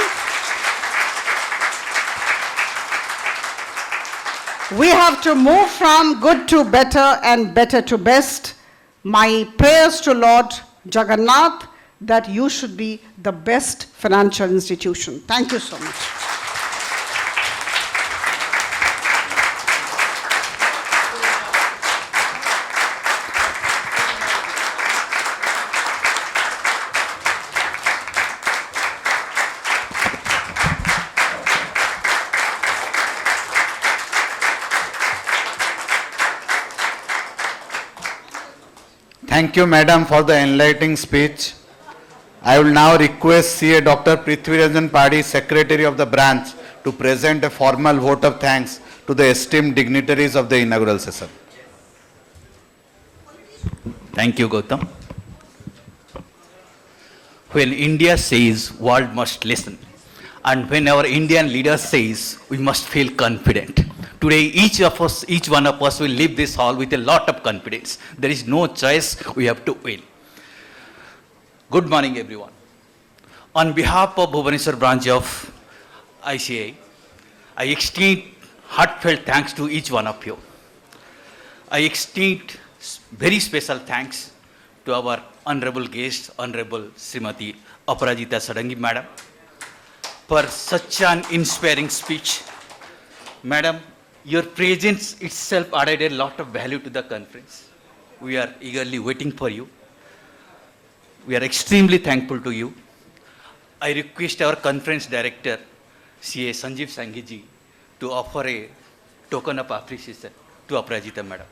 good to better and better to best. My prayers to Lord Jagannath that you should be the best financial institution. Thank you so much. Thank you, madam, for the enlightening speech. I will now request CA Dr. Prithviranjan Padi, Secretary of the branch, to present a formal vote of thanks to the esteemed dignitaries of the inaugural session. Thank you, Gautam. When India says world must listen, and when our Indian leader says we must feel confident, today each one of us will leave this hall with a lot of confidence. There is no choice, we have to win. Good morning, everyone. On behalf of Bhubaneswar branch of ICA, I extend heartfelt thanks to each one of you. I extend very special thanks to our honorable guest, Honorable Srimati Aparajita Sadangi Madam, for such an inspiring speech. Madam, your presence itself added a lot of value to the conference. we are eagerly waiting for you. We are extremely thankful to you. I request our conference director, CA Sanjeev Sanghi ji, to offer a token of appreciation to Aparajita madam.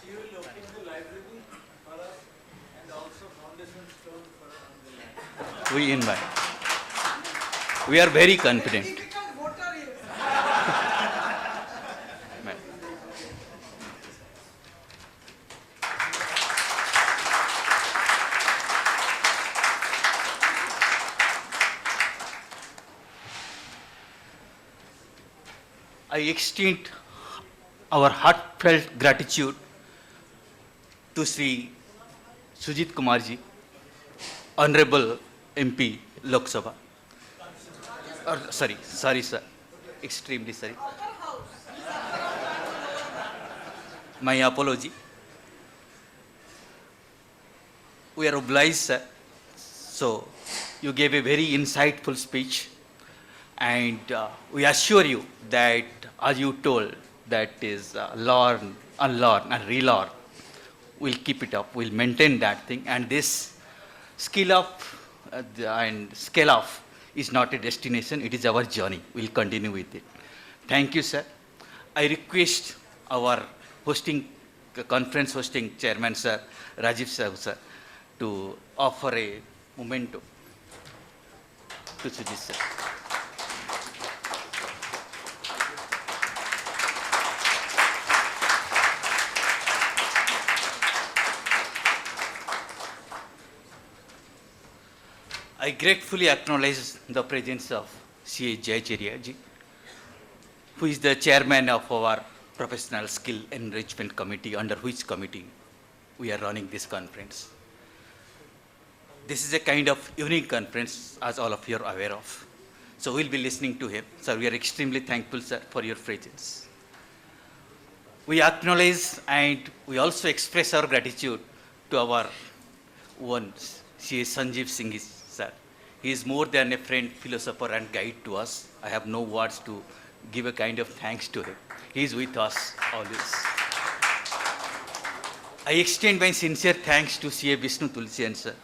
She will open the library for us and also foundation stone for us. We invite. We are very confident. Difficult voter is. Madam. I extend our heartfelt gratitude to Sri Sujit Kumar ji, Honorable MP Lok Sabha. Sorry sir, extremely sorry. My apology. We are obliged, sir. So you gave a very insightful speech, and we assure you that, as you told, that is learn, unlearn, and relearn. We'll keep it up. We'll maintain that thing, and this skill up and scale off is not a destination. It is our journey. We'll continue with it. Thank you, sir. I request our conference hosting chairman, sir, Rajiv Sahu, sir, to offer a memento to Sujit, sir. I gratefully acknowledge the presence of C.A. Jayacharya ji, who is the chairman of our Professional Skill Enrichment Committee, under which committee we are running this conference. This is a kind of unique conference, as all of you are aware of. So we'll be listening to him. Sir, we are extremely thankful, sir, for your presence. We acknowledge and we also express our gratitude to our one C.A. Sanjeev Singh, sir. He is more than a friend, philosopher, and guide to us. I have no words to give a kind of thanks to him. He is with us always. I extend my sincere thanks to C.A. Vishnu Tulsian, sir,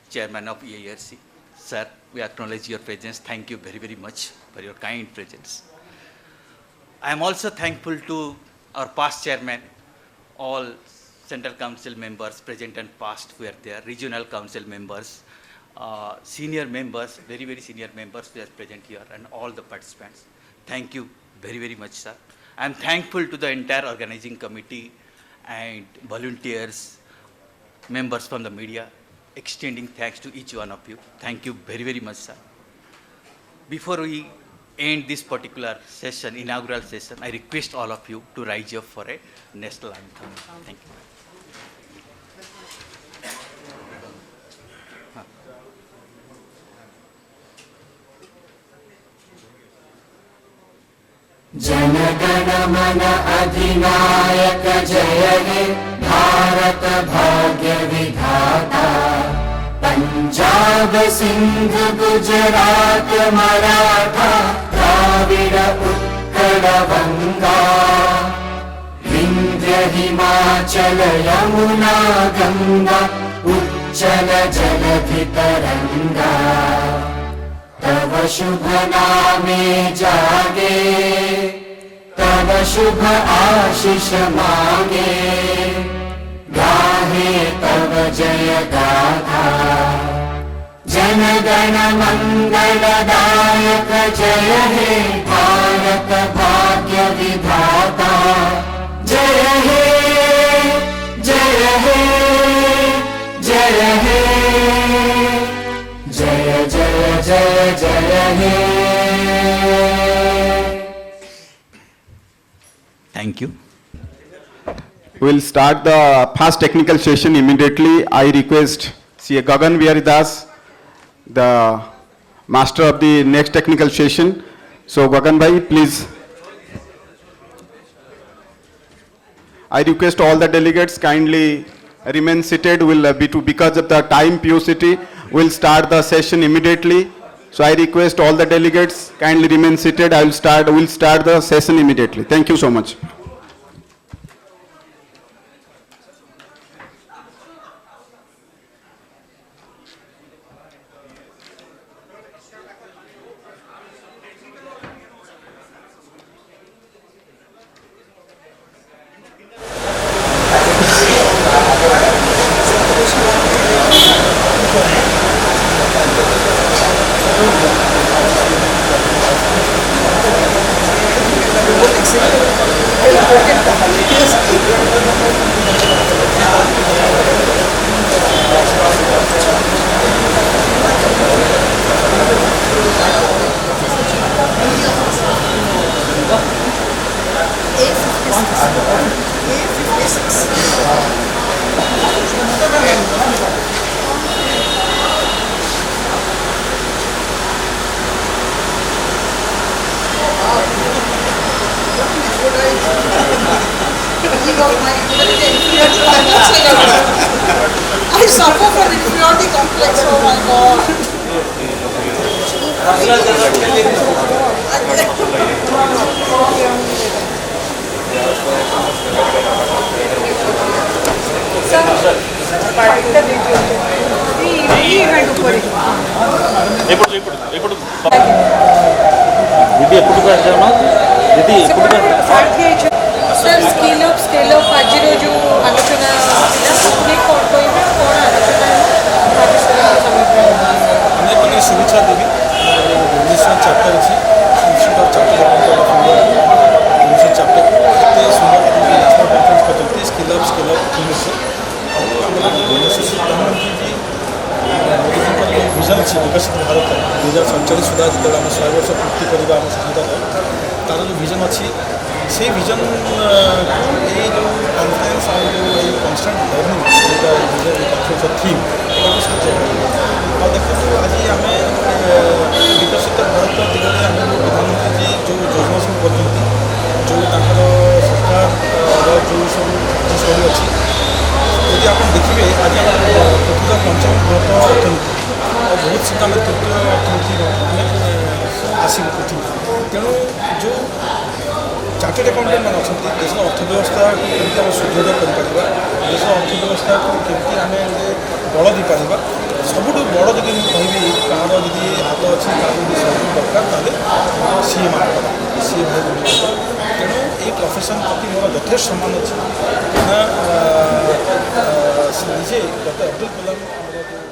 chairman of EIRC. Sir, we acknowledge your presence. Thank you very, very much for your kind presence. I am also thankful to our past chairman, all Central Council members, present and past, who are there, regional council members, senior members, very, very senior members who are present here, and all the participants. Thank you very, very much, sir. I am thankful to the entire organizing committee and volunteers, members from the media, extending thanks to each one of you. Thank you very, very much, sir. Before we end this particular session, inaugural session, I request all of you to rise up for a national anthem. Thank you. जनगण मन अधिनायक जय हे भारत भाग्य विधाता पंजाब सिंध गुजरात मराठा द्राविड़ उत्कल बंगा विंध्य हिमाचल यमुना गंगा उच्चल जलधि तरंगा तव शुभ नामे जागे तव शुभ आशीष मांगे गाहे तव जय गाथा जन गण मंगलदायक जय हे भारत भाग्य विधाता जय हे जय हे जय हे जय जय जय जय हे Thank you. We'll start the first technical session immediately. I request C.A. Gagan Viaridas, the master of the next technical session. So Gagan bhai, please. I request all the delegates kindly remain seated. Because of the time paucity, we'll start the session immediately. So I request all the delegates kindly remain seated. We'll start the session immediately. Thank you so much. speaking of my inferiority complex, I suffer from inferiority complex, oh my God. Sir scale up आज जो आलोचना कौन कह कौन आलोचना अनेक अनेक शुभेच्छा देवी भुवनेश्वर चैप्टर अच्छी institute of chapter Bhubaneswar chapter एत सुंदर नेशनल कॉन्फ्रेंस करते स्किल अप थीम अच्छे भुवनेश्वर प्रधानमंत्री जी मोदी जी विजन अच्छी विकसित भारत 2047 सुधा जो आम 100 वर्ष पूर्ति करवा आम सुविधा तार जो विजन अच्छी से विजन ये जो कॉन्फ्रेंस और जो कन्स्टाट लर्निंग जो कन्फ्रेंस थीम यहाँ देखो आज आम विकसित भारत दिगरे आम प्रधानमंत्री जी जो योजना सब कर जो सरकार जो सब शैली अच्छी यदि आप देखिए आज पृथ्वी पंचम बृहत अर्थनीति और बहुत शीघ्र आम तृतीय अर्थनीति आसब पृथ्वी तेणु जो चार्टेड अकाउंटेंट मैंने अच्छा देश अर्थव्यवस्था को केमती आम सुदृढ़ कर देश अर्थव्यवस्था को केमती आम गोटे बल दीपर सबुठ बड़ जदि मुझे कहि कार जदि हाथ अच्छी कार सहयोग दरकार सीए मान सीए भाई तेणु ये प्रोफेशन प्रति मोर यथेष सम्मान अच्छी निजे डॉक्टर अब्दुल कलाम